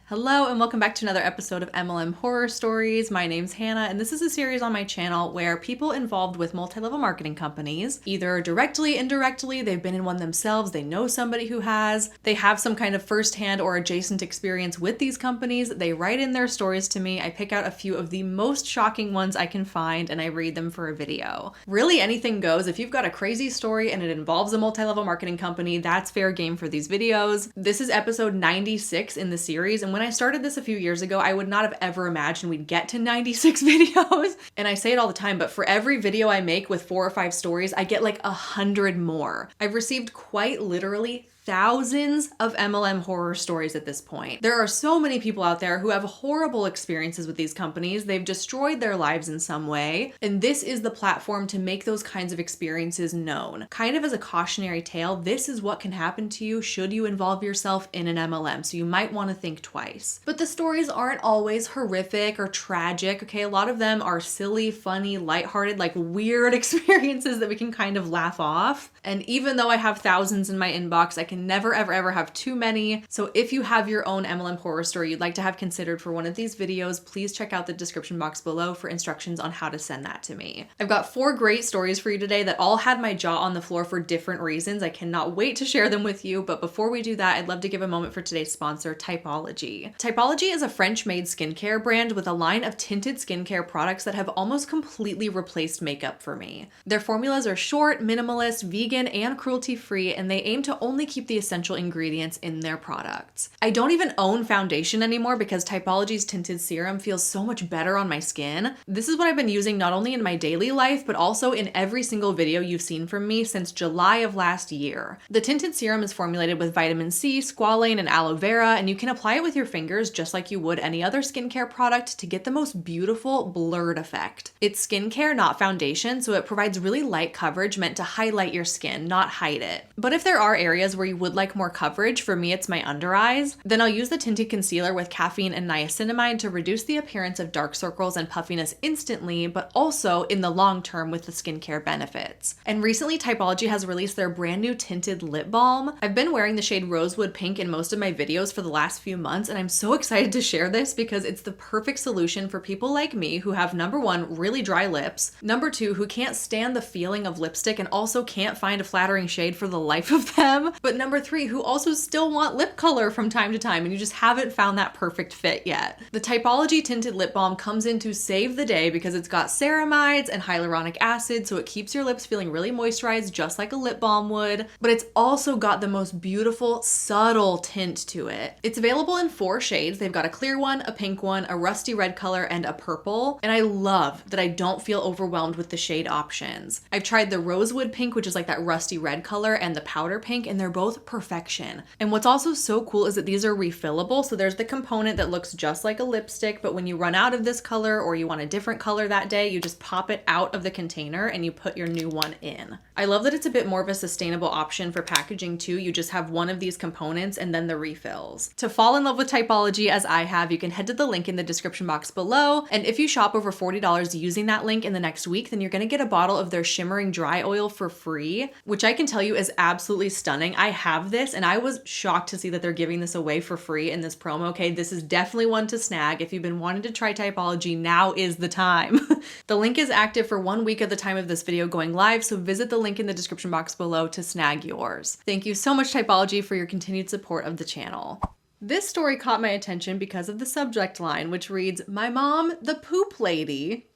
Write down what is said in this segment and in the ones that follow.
Hello and welcome back to another episode of MLM Horror Stories. My name's Hannah and this is a series on my channel where people involved with multi-level marketing companies, either directly, indirectly, they've been in one themselves, they know somebody who has, they have some kind of firsthand or adjacent experience with these companies, they write in their stories to me, I pick out a few of the most shocking ones I can find and I read them for a video. Really anything goes. If you've got a crazy story and it involves a multi-level marketing company, that's fair game for these videos. This is episode 96 in the series, and when I started this a few years ago, I would not have ever imagined we'd get to 96 videos. And I say it all the time, but for every video I make with 4 or 5 stories, I get like 100 more. I've received quite literally thousands of MLM horror stories at this point. There are so many people out there who have horrible experiences with these companies. They've destroyed their lives in some way, and this is the platform to make those kinds of experiences known. Kind of as a cautionary tale, this is what can happen to you should you involve yourself in an MLM, so you might want to think twice. But the stories aren't always horrific or tragic, okay? A lot of them are silly, funny, lighthearted, like weird experiences that we can kind of laugh off. And even though I have thousands in my inbox, I can never ever have too many. So if you have your own MLM horror story you'd like to have considered for one of these videos, please check out the description box below for instructions on how to send that to me. I've got 4 great stories for you today that all had my jaw on the floor for different reasons. I cannot wait to share them with you, but before we do that, I'd love to give a moment for today's sponsor, Typology. Typology is a French-made skincare brand with a line of tinted skincare products that have almost completely replaced makeup for me. Their formulas are short, minimalist, vegan, and cruelty-free, and they aim to only keep the essential ingredients in their products. I don't even own foundation anymore because Typology's tinted serum feels so much better on my skin. This is what I've been using not only in my daily life, but also in every single video you've seen from me since July of last year. The tinted serum is formulated with vitamin C, squalane, and aloe vera, and you can apply it with your fingers just like you would any other skincare product to get the most beautiful blurred effect. It's skincare, not foundation, so it provides really light coverage meant to highlight your skin, not hide it. But if there are areas where you would like more coverage, for me it's my under eyes, then I'll use the tinted concealer with caffeine and niacinamide to reduce the appearance of dark circles and puffiness instantly, but also in the long term with the skincare benefits. And recently Typology has released their brand new tinted lip balm. I've been wearing the shade Rosewood Pink in most of my videos for the last few months, and I'm so excited to share this because it's the perfect solution for people like me who have number 1, really dry lips, number 2, who can't stand the feeling of lipstick and also can't find a flattering shade for the life of them, but number 3, who also still want lip color from time to time and you just haven't found that perfect fit yet. The Typology tinted lip balm comes in to save the day because it's got ceramides and hyaluronic acid, so it keeps your lips feeling really moisturized just like a lip balm would, but it's also got the most beautiful, subtle tint to it. It's available in 4 shades. They've got a clear one, a pink one, a rusty red color, and a purple, and I love that I don't feel overwhelmed with the shade options. I've tried the Rosewood Pink, which is like that rusty red color, and the powder pink, and they're both perfection. And what's also so cool is that these are refillable. So there's the component that looks just like a lipstick, but when you run out of this color or you want a different color that day, you just pop it out of the container and you put your new one in. I love that it's a bit more of a sustainable option for packaging too. You just have one of these components and then the refills. To fall in love with Typology as I have, you can head to the link in the description box below. And if you shop over $40 using that link in the next week, then you're gonna get a bottle of their shimmering dry oil for free, which I can tell you is absolutely stunning. I have this and I was shocked to see that they're giving this away for free in this promo. Okay, this is definitely one to snag. If you've been wanting to try Typology, now is the time. The link is active for 1 week at the time of this video going live, so visit the link in the description box below to snag yours. Thank you so much, Typology, for your continued support of the channel. This story caught my attention because of the subject line, which reads, "My mom, the poop lady."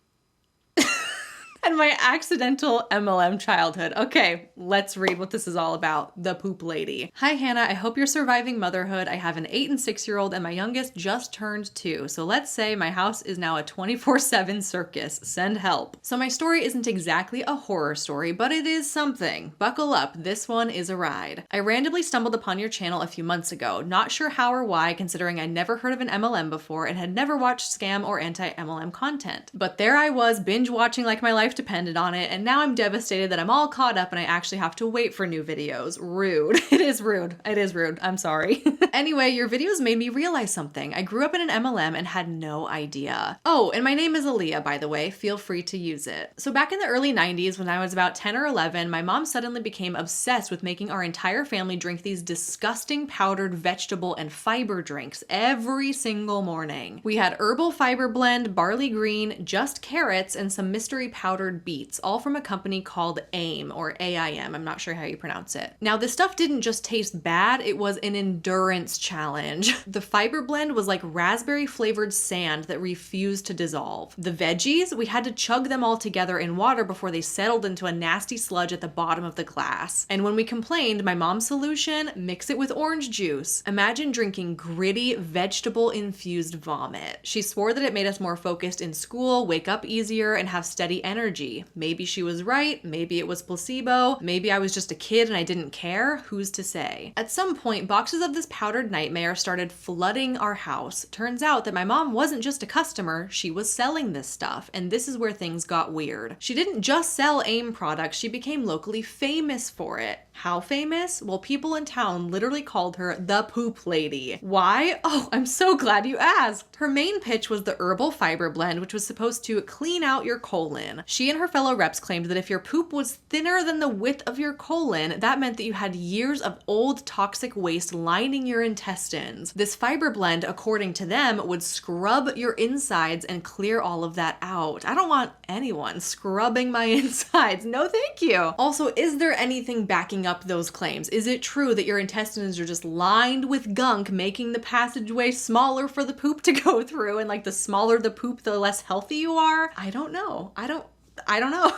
And my accidental MLM childhood. Okay, let's read what this is all about. The poop lady. Hi Hannah, I hope you're surviving motherhood. I have an 8 and 6-year-old and my youngest just turned 2. So let's say my house is now a 24/7 circus. Send help. So my story isn't exactly a horror story, but it is something. Buckle up, this one is a ride. I randomly stumbled upon your channel a few months ago. Not sure how or why, considering I never heard of an MLM before and had never watched scam or anti-MLM content. But there I was binge watching like my life life depended on it, and now I'm devastated that I'm all caught up and I actually have to wait for new videos. Rude. It is rude. It is rude. I'm sorry. Anyway, your videos made me realize something. I grew up in an MLM and had no idea. Oh, and my name is Aaliyah, by the way. Feel free to use it. So back in the early 90s, when I was about 10 or 11, my mom suddenly became obsessed with making our entire family drink these disgusting powdered vegetable and fiber drinks every single morning. We had herbal fiber blend, barley green, just carrots, and some mystery powdered beets, all from a company called AIM, or AIM. I'm not sure how you pronounce it. Now, this stuff didn't just taste bad, it was an endurance challenge. The fiber blend was like raspberry flavored sand that refused to dissolve. The veggies, we had to chug them all together in water before they settled into a nasty sludge at the bottom of the glass. And when we complained, my mom's solution, mix it with orange juice. Imagine drinking gritty, vegetable-infused vomit. She swore that it made us more focused in school, wake up easier, and have steady energy. Maybe she was right, maybe it was placebo, maybe I was just a kid and I didn't care, who's to say? At some point, boxes of this powdered nightmare started flooding our house. Turns out that my mom wasn't just a customer, she was selling this stuff, and this is where things got weird. She didn't just sell AIM products, she became locally famous for it. How famous? Well, people in town literally called her the poop lady. Why? Oh, I'm so glad you asked. Her main pitch was the herbal fiber blend, which was supposed to clean out your colon. She and her fellow reps claimed that if your poop was thinner than the width of your colon, that meant that you had years of old toxic waste lining your intestines. This fiber blend, according to them, would scrub your insides and clear all of that out. I don't want anyone scrubbing my insides. No, thank you. Also, is there anything backing up those claims? Is it true that your intestines are just lined with gunk, making the passageway smaller for the poop to go through, and like the smaller the poop, the less healthy you are? I don't know. I don't know.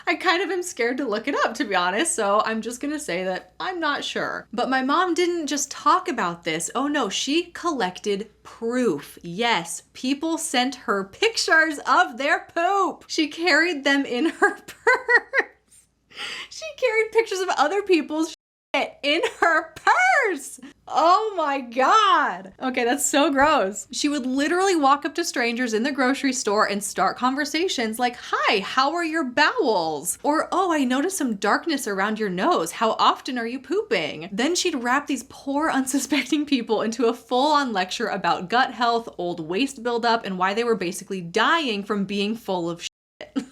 I kind of am scared to look it up, to be honest, so I'm just gonna say that I'm not sure. But my mom didn't just talk about this. Oh no, she collected proof. Yes, people sent her pictures of their poop. She carried them in her purse. She carried pictures of other people's shit in her purse. Oh my God. Okay, that's so gross. She would literally walk up to strangers in the grocery store and start conversations like, "Hi, how are your bowels?" Or, "Oh, I noticed some darkness around your nose. How often are you pooping?" Then she'd wrap these poor unsuspecting people into a full-on lecture about gut health, old waste buildup, and why they were basically dying from being full of shit.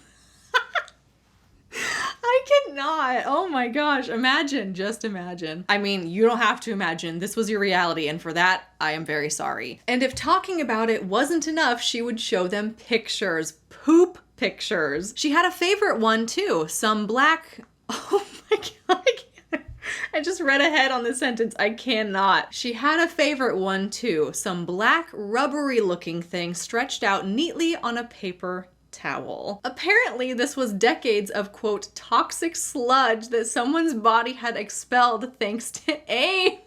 I cannot. Oh my gosh. Imagine, just imagine. I mean, you don't have to imagine. This was your reality, and for that, I am very sorry. And if talking about it wasn't enough, she would show them pictures. Poop pictures. She had a favorite one too. Some black... Oh my God. I just read ahead on this sentence. I cannot. She had a favorite one too. Some black, rubbery looking thing stretched out neatly on a paper towel. Apparently, this was decades of, quote, toxic sludge that someone's body had expelled thanks to AIM.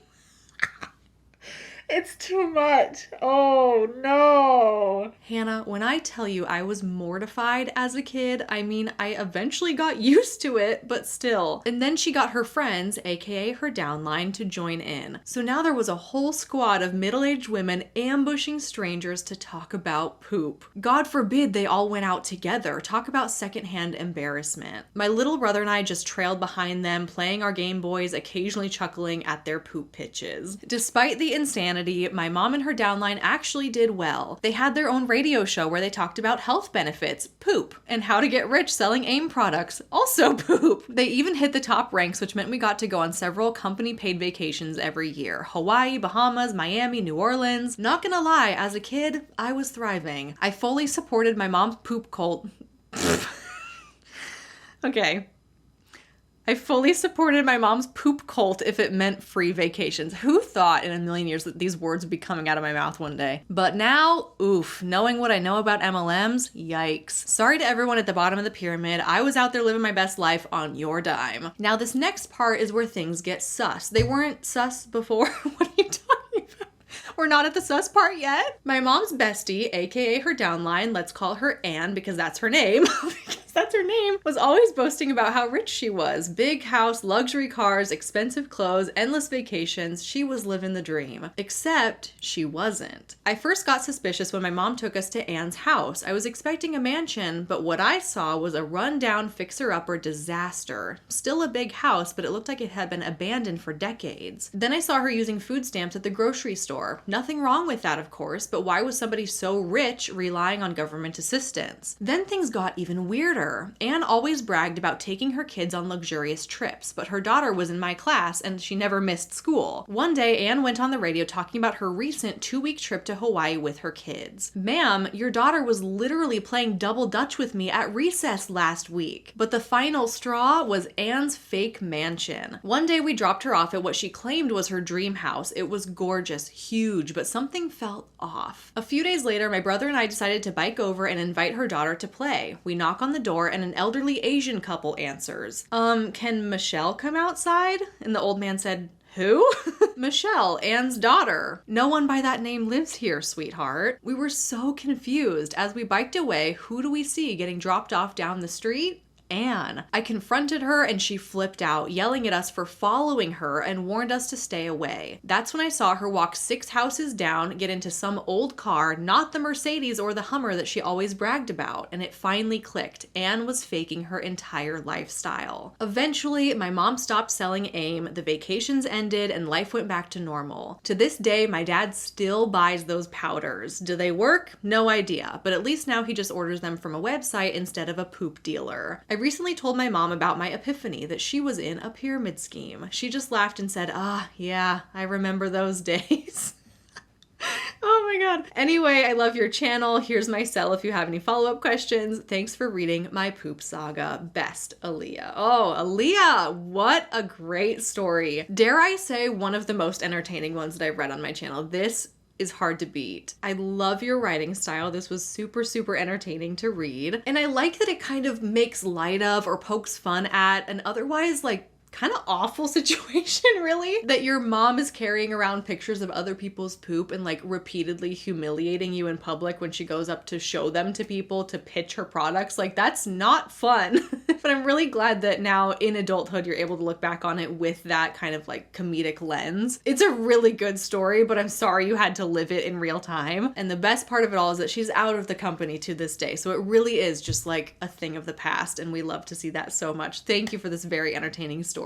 It's too much. Oh no. Hannah, when I tell you I was mortified as a kid, I mean, I eventually got used to it, but still. And then she got her friends, aka her downline, to join in. So now there was a whole squad of middle-aged women ambushing strangers to talk about poop. God forbid they all went out together. Talk about secondhand embarrassment. My little brother and I just trailed behind them, playing our Game Boys, occasionally chuckling at their poop pitches. Despite the insanity, my mom and her downline actually did well. They had their own radio show where they talked about health benefits, poop, and how to get rich selling AIM products, also poop. They even hit the top ranks, which meant we got to go on several company-paid vacations every year. Hawaii, Bahamas, Miami, New Orleans. Not gonna lie, as a kid, I was thriving. I fully supported my mom's poop cult. Okay. I fully supported my mom's poop cult if it meant free vacations. Who thought in a million years that these words would be coming out of my mouth one day? But now, oof, knowing what I know about MLMs, yikes. Sorry to everyone at the bottom of the pyramid. I was out there living my best life on your dime. Now this next part is where things get sus. They weren't sus before. What are you talking about? We're not at the sus part yet. My mom's bestie, aka her downline, let's call her Anne because that's her name. Because that's her name, was always boasting about how rich she was. Big house, luxury cars, expensive clothes, endless vacations. She was living the dream. Except she wasn't. I first got suspicious when my mom took us to Anne's house. I was expecting a mansion, but what I saw was a rundown fixer-upper disaster. Still a big house, but it looked like it had been abandoned for decades. Then I saw her using food stamps at the grocery store. Nothing wrong with that, of course, but why was somebody so rich relying on government assistance? Then things got even weirder. Anne always bragged about taking her kids on luxurious trips, but her daughter was in my class and she never missed school. One day, Anne went on the radio talking about her recent 2-week trip to Hawaii with her kids. Ma'am, your daughter was literally playing double dutch with me at recess last week. But the final straw was Anne's fake mansion. One day we dropped her off at what she claimed was her dream house. It was gorgeous, huge, but something felt off. A few days later, my brother and I decided to bike over and invite her daughter to play. We knock on the door and an elderly Asian couple answers. Can Michelle come outside? And the old man said, who? Michelle, Anne's daughter. No one by that name lives here, sweetheart. We were so confused. As we biked away, who do we see getting dropped off down the street? Anne. I confronted her and she flipped out, yelling at us for following her and warned us to stay away. That's when I saw her walk 6 houses down, get into some old car, not the Mercedes or the Hummer that she always bragged about, and it finally clicked. Anne was faking her entire lifestyle. Eventually, my mom stopped selling AIM, the vacations ended, and life went back to normal. To this day, my dad still buys those powders. Do they work? No idea, but at least now he just orders them from a website instead of a poop dealer. I recently told my mom about my epiphany that she was in a pyramid scheme. She just laughed and said, yeah, I remember those days. Oh my god. Anyway, I love your channel. Here's my cell if you have any follow-up questions. Thanks for reading my poop saga. Best, Aaliyah. Oh, Aaliyah, what a great story. Dare I say one of the most entertaining ones that I've read on my channel. This is hard to beat. I love your writing style. This was super, super entertaining to read. And I like that it kind of makes light of or pokes fun at an otherwise like kind of awful situation, really, that your mom is carrying around pictures of other people's poop and like repeatedly humiliating you in public when she goes up to show them to people to pitch her products. Like, that's not fun. But I'm really glad that now in adulthood, you're able to look back on it with that kind of like comedic lens. It's a really good story, but I'm sorry you had to live it in real time. And the best part of it all is that she's out of the company to this day. So it really is just like a thing of the past. And we love to see that so much. Thank you for this very entertaining story.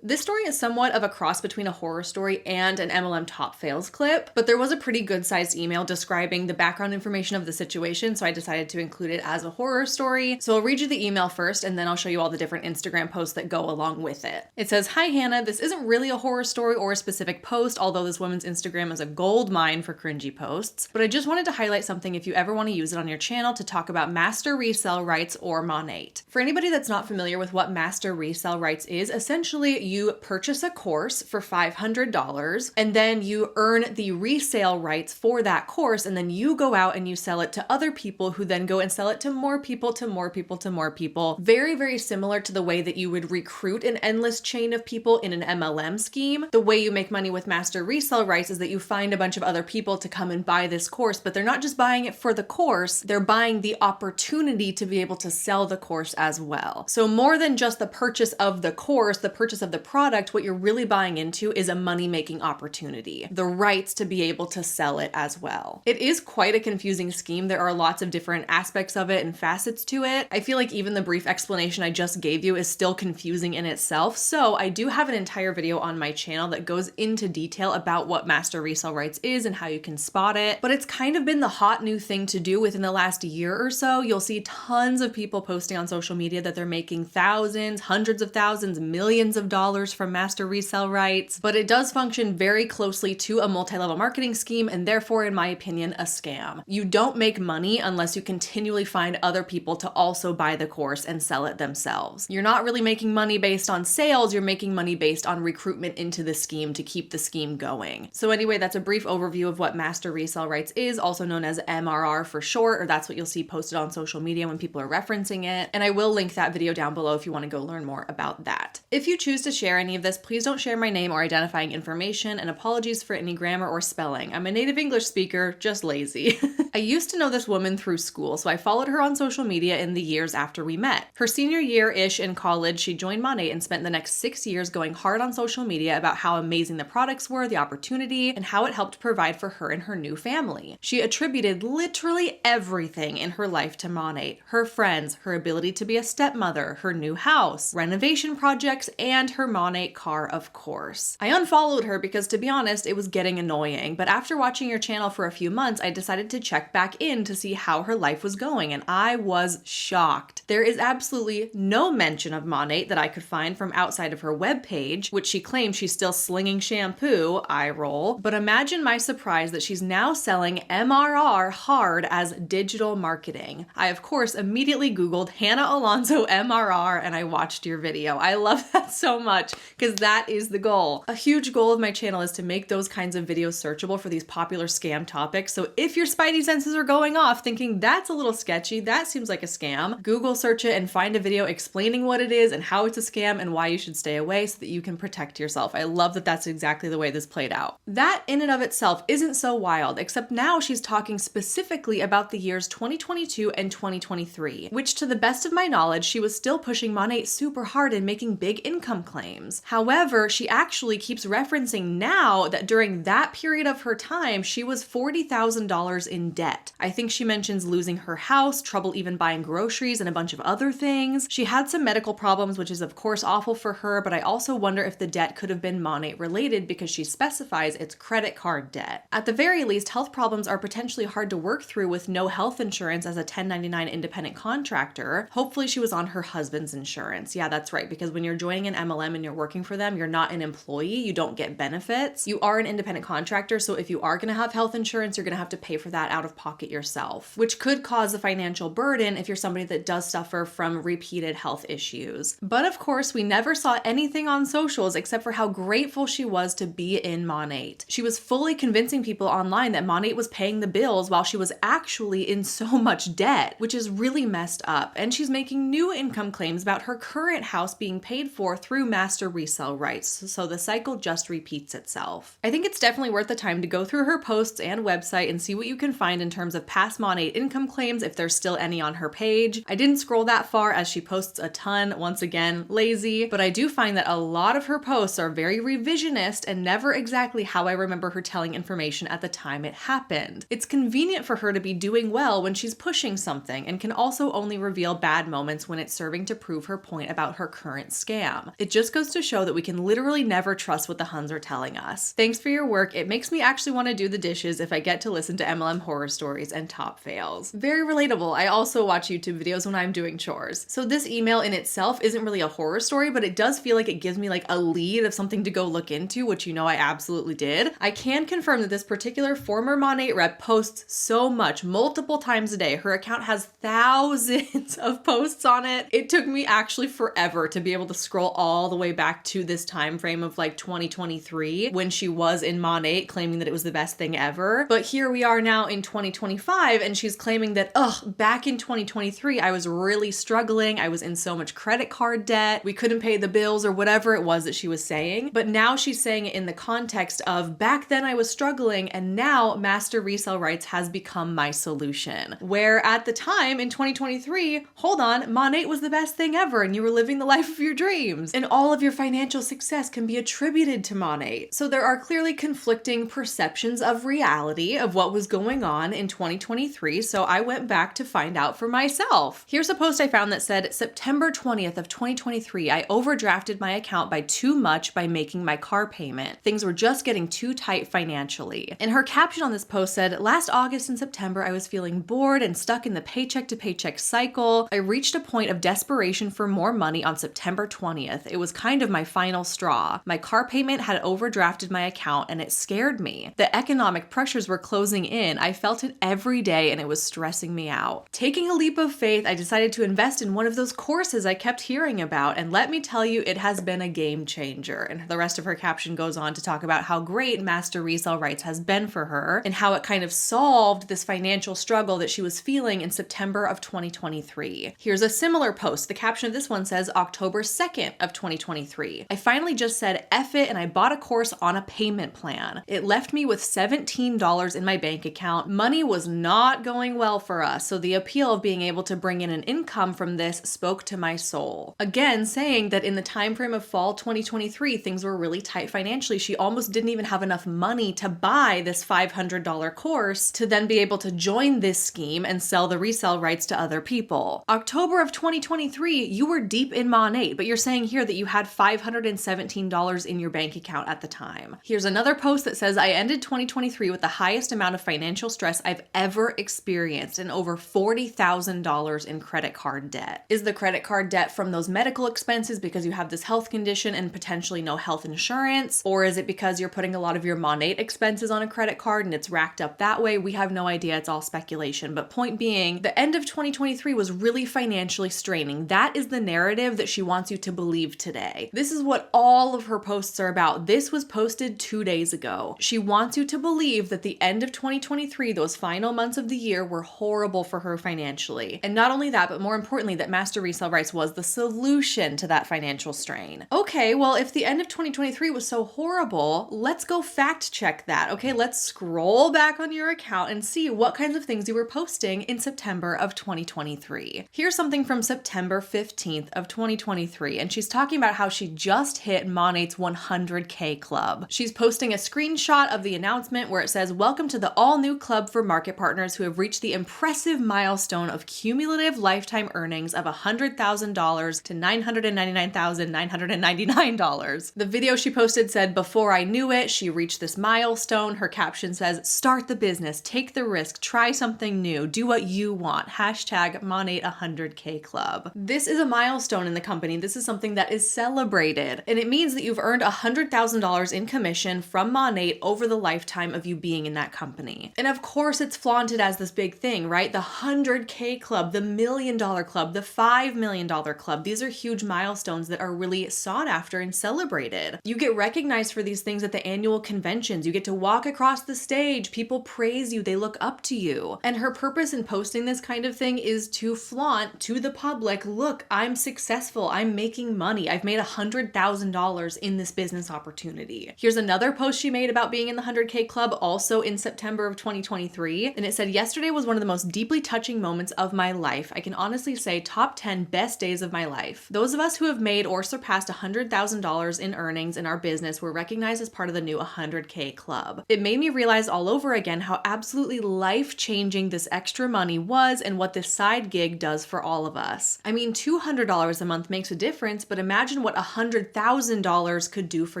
This story is somewhat of a cross between a horror story and an MLM top fails clip, but there was a pretty good sized email describing the background information of the situation, so I decided to include it as a horror story. So I'll read you the email first, and then I'll show you all the different Instagram posts that go along with it. It says, "Hi Hannah, this isn't really a horror story or a specific post, although this woman's Instagram is a gold mine for cringy posts, but I just wanted to highlight something if you ever want to use it on your channel to talk about master resale rights or Monat. For anybody that's not familiar with what master resale rights is, essentially you purchase a course for $500 and then you earn the resale rights for that course, and then you go out and you sell it to other people who then go and sell it to more people, to more people, to more people. Very, very similar to the way that you would recruit an endless chain of people in an MLM scheme. The way you make money with master resale rights is that you find a bunch of other people to come and buy this course, but they're not just buying it for the course, they're buying the opportunity to be able to sell the course as well. So more than just the purchase of the course, the purchase of the product, what you're really buying into is a money-making opportunity, the rights to be able to sell it as well. It is quite a confusing scheme. There are lots of different aspects of it and facets to it. I feel like even the brief explanation I just gave you is still confusing in itself, so I do have an entire video on my channel that goes into detail about what master resale rights is and how you can spot it, but it's kind of been the hot new thing to do within the last year or so. You'll see tons of people posting on social media that they're making thousands, hundreds of thousands, millions of dollars from master resale rights, but it does function very closely to a multi-level marketing scheme and therefore, in my opinion, a scam. You don't make money unless you continually find other people to also buy the course and sell it themselves. You're not really making money based on sales, you're making money based on recruitment into the scheme to keep the scheme going. So anyway, that's a brief overview of what master resale rights is, also known as MRR for short, or that's what you'll see posted on social media when people are referencing it. And I will link that video down below if you want to go learn more about that. If you choose to share any of this, please don't share my name or identifying information, and apologies for any grammar or spelling. I'm a native English speaker, just lazy. I used to know this woman through school, so I followed her on social media in the years after we met. Her senior year-ish in college, she joined Monat and spent the next 6 years going hard on social media about how amazing the products were, the opportunity, and how it helped provide for her and her new family. She attributed literally everything in her life to Monat: her friends, her ability to be a stepmother, her new house, renovation projects, and her Monat car, of course. I unfollowed her because, to be honest, it was getting annoying, but after watching your channel for a few months, I decided to check back in to see how her life was going, and I was shocked. There is absolutely no mention of Monat that I could find from outside of her webpage, which she claims she's still slinging shampoo, eye roll, but imagine my surprise that she's now selling MRR hard as digital marketing. I, of course, immediately Googled Hannah Alonso MRR and I watched your video. I love that so much because that is the goal. A huge goal of my channel is to make those kinds of videos searchable for these popular scam topics. So if your spidey senses are going off thinking that's a little sketchy, that seems like a scam, Google search it and find a video explaining what it is and how it's a scam and why you should stay away so that you can protect yourself. I love that that's exactly the way this played out. That in and of itself isn't so wild, except now she's talking specifically about the years 2022 and 2023, which to the best of my knowledge, she was still pushing Monat super hard and making big income claims. However, she actually keeps referencing now that during that period of her time, she was $40,000 in debt. I think she mentions losing her house, trouble even buying groceries, and a bunch of other things. She had some medical problems, which is of course awful for her, but I also wonder if the debt could have been Monat related because she specifies it's credit card debt. At the very least, health problems are potentially hard to work through with no health insurance as a 1099 independent contractor. Hopefully she was on her husband's insurance. Yeah, that's right, because when you're joining an MLM and you're working for them, you're not an employee, you don't get benefits. You are an independent contractor, so if you are going to have health insurance, you're going to have to pay for that out of pocket yourself, which could cause a financial burden if you're somebody that does suffer from repeated health issues. But of course, we never saw anything on socials except for how grateful she was to be in Monat. She was fully convincing people online that Monat was paying the bills while she was actually in so much debt, which is really messed up. And she's making new income claims about her current house being paid for through master resale rights, so the cycle just repeats itself. I think it's definitely worth the time to go through her posts and website and see what you can find in terms of past Monat income claims if there's still any on her page. I didn't scroll that far as she posts a ton, once again, lazy, but I do find that a lot of her posts are very revisionist and never exactly how I remember her telling information at the time it happened. It's convenient for her to be doing well when she's pushing something and can also only reveal bad moments when it's serving to prove her point about her current scam. It just goes to show that we can literally never trust what the Huns are telling us. Thanks for your work. It makes me actually want to do the dishes if I get to listen to MLM horror stories and top fails. Very relatable. I also watch YouTube videos when I'm doing chores. So this email in itself isn't really a horror story, but it does feel like it gives me like a lead of something to go look into, which you know I absolutely did. I can confirm that this particular former Monat rep posts so much, multiple times a day. Her account has thousands of posts on it. It took me actually forever to be able to scroll all the way back to this time frame of like 2023 when she was in Monat claiming that it was the best thing ever. But here we are now in 2025 and she's claiming that, back in 2023, I was really struggling. I was in so much credit card debt. We couldn't pay the bills or whatever it was that she was saying. But now she's saying it in the context of back then I was struggling and now master resale rights has become my solution. Where at the time in 2023, hold on, Monat was the best thing ever and you were living the life of your dreams. And all of your financial success can be attributed to Monat. So there are clearly conflicting perceptions of reality of what was going on in 2023. So I went back to find out for myself. Here's a post I found that said, September 20th of 2023, I overdrafted my account by too much by making my car payment. Things were just getting too tight financially. And her caption on this post said, last August and September, I was feeling bored and stuck in the paycheck to paycheck cycle. I reached a point of desperation for more money on September 20th. It was kind of my final straw. My car payment had overdrafted my account and it scared me. The economic pressures were closing in. I felt it every day and it was stressing me out. Taking a leap of faith, I decided to invest in one of those courses I kept hearing about, and let me tell you, it has been a game changer. And the rest of her caption goes on to talk about how great master resale rights has been for her and how it kind of solved this financial struggle that she was feeling in September of 2023. Here's a similar post. The caption of this one says, October 2nd, 2nd of 2023. I finally just said F it and I bought a course on a payment plan. It left me with $17 in my bank account. Money was not going well for us, so the appeal of being able to bring in an income from this spoke to my soul. Again, saying that in the time frame of fall 2023, things were really tight financially. She almost didn't even have enough money to buy this $500 course to then be able to join this scheme and sell the resale rights to other people. October of 2023, you were deep in Monat, but you're saying here that you had $517 in your bank account at the time. Here's another post that says, I ended 2023 with the highest amount of financial stress I've ever experienced and over $40,000 in credit card debt. Is the credit card debt from those medical expenses because you have this health condition and potentially no health insurance? Or is it because you're putting a lot of your Monat expenses on a credit card and it's racked up that way? We have no idea. It's all speculation. But point being, the end of 2023 was really financially straining. That is the narrative that she wants you to believe today. This is what all of her posts are about. This was posted 2 days ago. She wants you to believe that the end of 2023, those final months of the year, were horrible for her financially. And not only that, but more importantly, that master resale rights was the solution to that financial strain. Okay, well, if the end of 2023 was so horrible, let's go fact check that. Okay, let's scroll back on your account and see what kinds of things you were posting in September of 2023. Here's something from September 15th of 2023, and she's talking about how she just hit Monat's 100K club. She's posting a screenshot of the announcement where it says, welcome to the all-new club for market partners who have reached the impressive milestone of cumulative lifetime earnings of $100,000 to $999,999. The video she posted said, before I knew it, she reached this milestone. Her caption says, start the business, take the risk, try something new, do what you want. Hashtag Monat 100K club. This is a milestone in the company. This is something that is celebrated. And it means that you've earned $100,000 in commission from Monat over the lifetime of you being in that company. And of course it's flaunted as this big thing, right? The 100K club, the $1 million club, the $5 million club. These are huge milestones that are really sought after and celebrated. You get recognized for these things at the annual conventions. You get to walk across the stage. People praise you. They look up to you. And her purpose in posting this kind of thing is to flaunt to the public, look, I'm successful. I'm making money. I've made $100,000 in this business opportunity. Here's another post she made about being in the 100K club, also in September of 2023. And it said, yesterday was one of the most deeply touching moments of my life. I can honestly say top 10 best days of my life. Those of us who have made or surpassed $100,000 in earnings in our business were recognized as part of the new 100K club. It made me realize all over again how absolutely life-changing this extra money was and what this side gig does for all of us. I mean, $200 a month makes a difference, but imagine what $100,000 could do for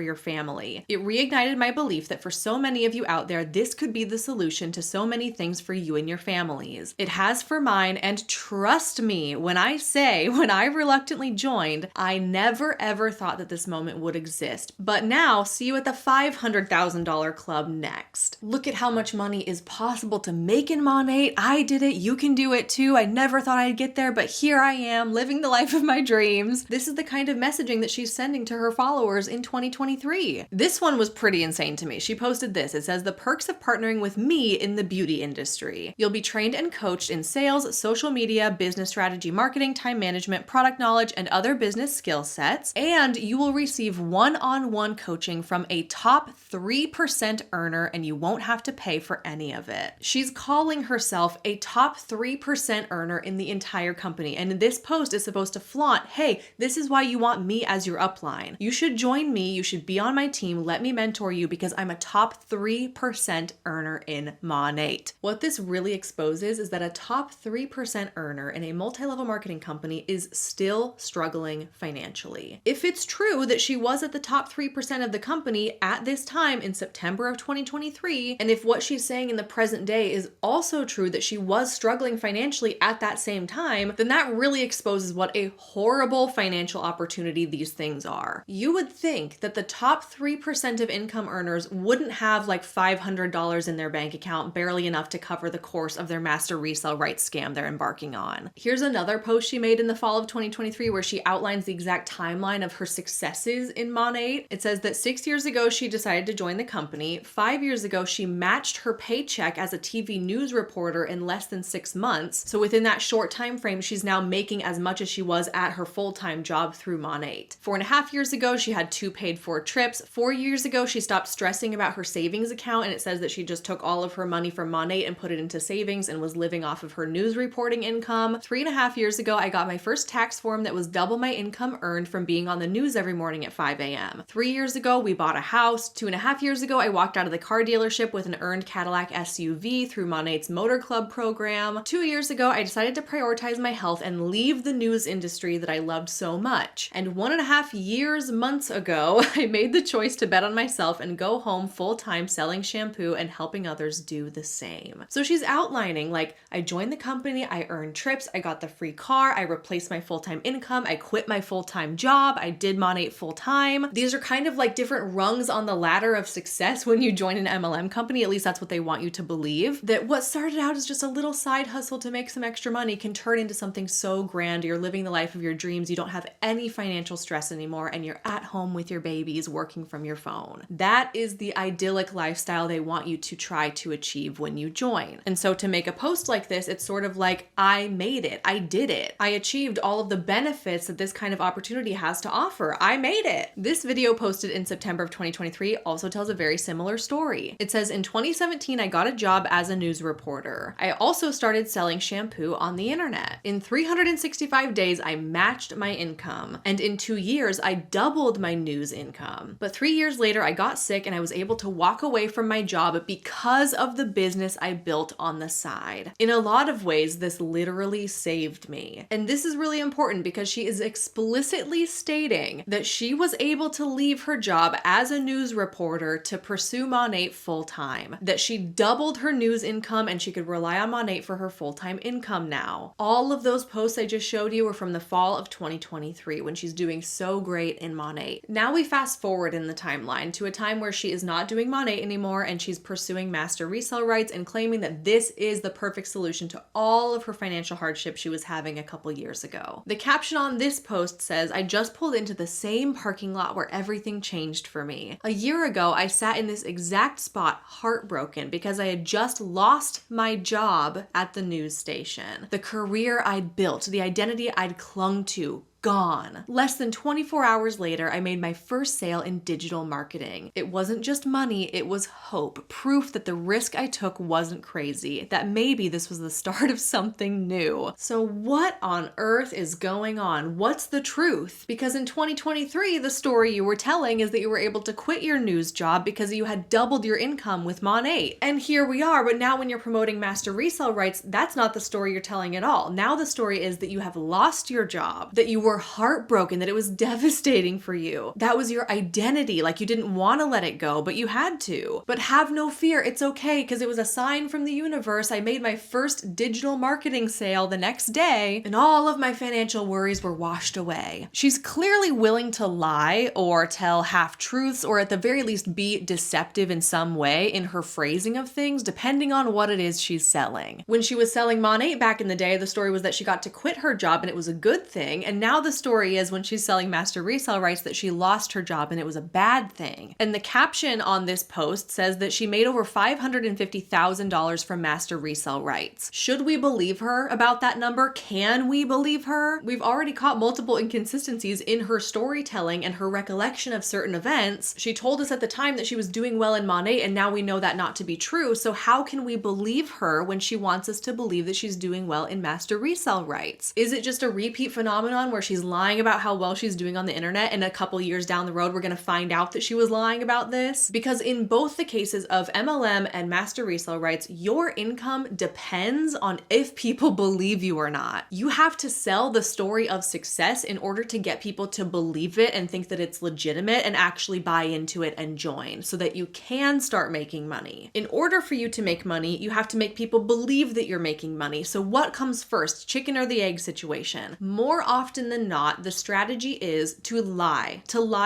your family. It reignited my belief that for so many of you out there, this could be the solution to so many things for you and your families. It has for mine, and trust me when I say, when I reluctantly joined, I never ever thought that this moment would exist. But now, see you at the $500,000 club next. Look at how much money is possible to make in Monat. I did it. You can do it too. I never thought I'd get there, but here I am living the life of my dreams. This is the kind of messaging that she's sending to her followers in 2023. This one was pretty insane to me. She posted this. It says, the perks of partnering with me in the beauty industry. You'll be trained and coached in sales, social media, business strategy, marketing, time management, product knowledge, and other business skill sets. And you will receive one-on-one coaching from a top 3% earner, and you won't have to pay for any of it. She's calling herself a top 3% earner in the entire company. And this post is supposed to flaunt, hey, this is why you want me as your upline. You should join me. You should be on my team. Let me mentor you because I'm a top 3% earner in Monat. What this really exposes is that a top 3% earner in a multi-level marketing company is still struggling financially. If it's true that she was at the top 3% of the company at this time in September of 2023, and if what she's saying in the present day is also true that she was struggling financially at that same time, then that really exposes what a horrible financial opportunity these things are. You would think that the top 3% of income earners wouldn't have like $500 in their bank account, barely enough to cover the course of their master resale rights scam they're embarking on. Here's another post she made in the fall of 2023 where she outlines the exact timeline of her successes in Monat. It says that 6 years ago, she decided to join the company. 5 years ago, she matched her paycheck as a TV news reporter in less than 6 months. So within that short time frame, she's now making as much as she was at her full-time job job through Monat. 4.5 years ago, she had 2 paid for trips. 4 years ago, she stopped stressing about her savings account, and it says that she just took all of her money from Monat and put it into savings and was living off of her news reporting income. 3.5 years ago, I got my first tax form that was double my income earned from being on the news every morning at 5 a.m. 3 years ago, we bought a house. 2.5 years ago, I walked out of the car dealership with an earned Cadillac SUV through Monat's Motor Club program. 2 years ago, I decided to prioritize my health and leave the news industry that I loved so much. And 1.5 months ago, I made the choice to bet on myself and go home full-time selling shampoo and helping others do the same. So she's outlining, like, I joined the company, I earned trips, I got the free car, I replaced my full-time income, I quit my full-time job, I did Monat full-time. These are kind of like different rungs on the ladder of success when you join an MLM company. At least that's what they want you to believe. That what started out as just a little side hustle to make some extra money can turn into something so grand. You're living the life of your dreams. You don't have any financial stress anymore, and you're at home with your babies working from your phone. That is the idyllic lifestyle they want you to try to achieve when you join. And so to make a post like this, it's sort of like, I made it. I did it. I achieved all of the benefits that this kind of opportunity has to offer. I made it. This video posted in September of 2023 also tells a very similar story. It says, in 2017, I got a job as a news reporter. I also started selling shampoo on the internet. In 365 days, I matched my income. And in 2 years, I doubled my news income. But 3 years later, I got sick and I was able to walk away from my job because of the business I built on the side. In a lot of ways, this literally saved me. And this is really important because she is explicitly stating that she was able to leave her job as a news reporter to pursue Monat full-time, that she doubled her news income and she could rely on Monat for her full-time income now. All of those posts I just showed you were from the fall of 2023 when she's doing so great in Monat. Now we fast forward in the timeline to a time where she is not doing Monat anymore and she's pursuing master resale rights and claiming that this is the perfect solution to all of her financial hardship she was having a couple years ago. The caption on this post says, I just pulled into the same parking lot where everything changed for me. A year ago, I sat in this exact spot heartbroken because I had just lost my job at the news station. The career I'd built, the identity I'd clung to, gone. Less than 24 hours later, I made my first sale in digital marketing. It wasn't just money, it was hope, proof that the risk I took wasn't crazy, that maybe this was the start of something new. So what on earth is going on? What's the truth? Because in 2023, the story you were telling is that you were able to quit your news job because you had doubled your income with Monat. And here we are, but now when you're promoting master resale rights, that's not the story you're telling at all. Now the story is that you have lost your job, that you were heartbroken, that it was devastating for you. That was your identity, like you didn't want to let it go, but you had to. But have no fear, it's okay, because it was a sign from the universe. I made my first digital marketing sale the next day, and all of my financial worries were washed away. She's clearly willing to lie or tell half-truths, or at the very least be deceptive in some way in her phrasing of things, depending on what it is she's selling. When she was selling Monat back in the day, the story was that she got to quit her job and it was a good thing, and now the story is when she's selling master resale rights that she lost her job and it was a bad thing. And the caption on this post says that she made over $550,000 from master resale rights. Should we believe her about that number? Can we believe her? We've already caught multiple inconsistencies in her storytelling and her recollection of certain events. She told us at the time that she was doing well in Monat, and now we know that not to be true. So how can we believe her when she wants us to believe that she's doing well in master resale rights? Is it just a repeat phenomenon where she's lying about how well she's doing on the internet, and a couple years down the road we're going to find out that she was lying about this? Because in both the cases of MLM and master resale rights, your income depends on if people believe you or not. You have to sell the story of success in order to get people to believe it and think that it's legitimate and actually buy into it and join, so that you can start making money. In order for you to make money, you have to make people believe that you're making money. So what comes first, chicken or the egg situation? More often than not, the strategy is to lie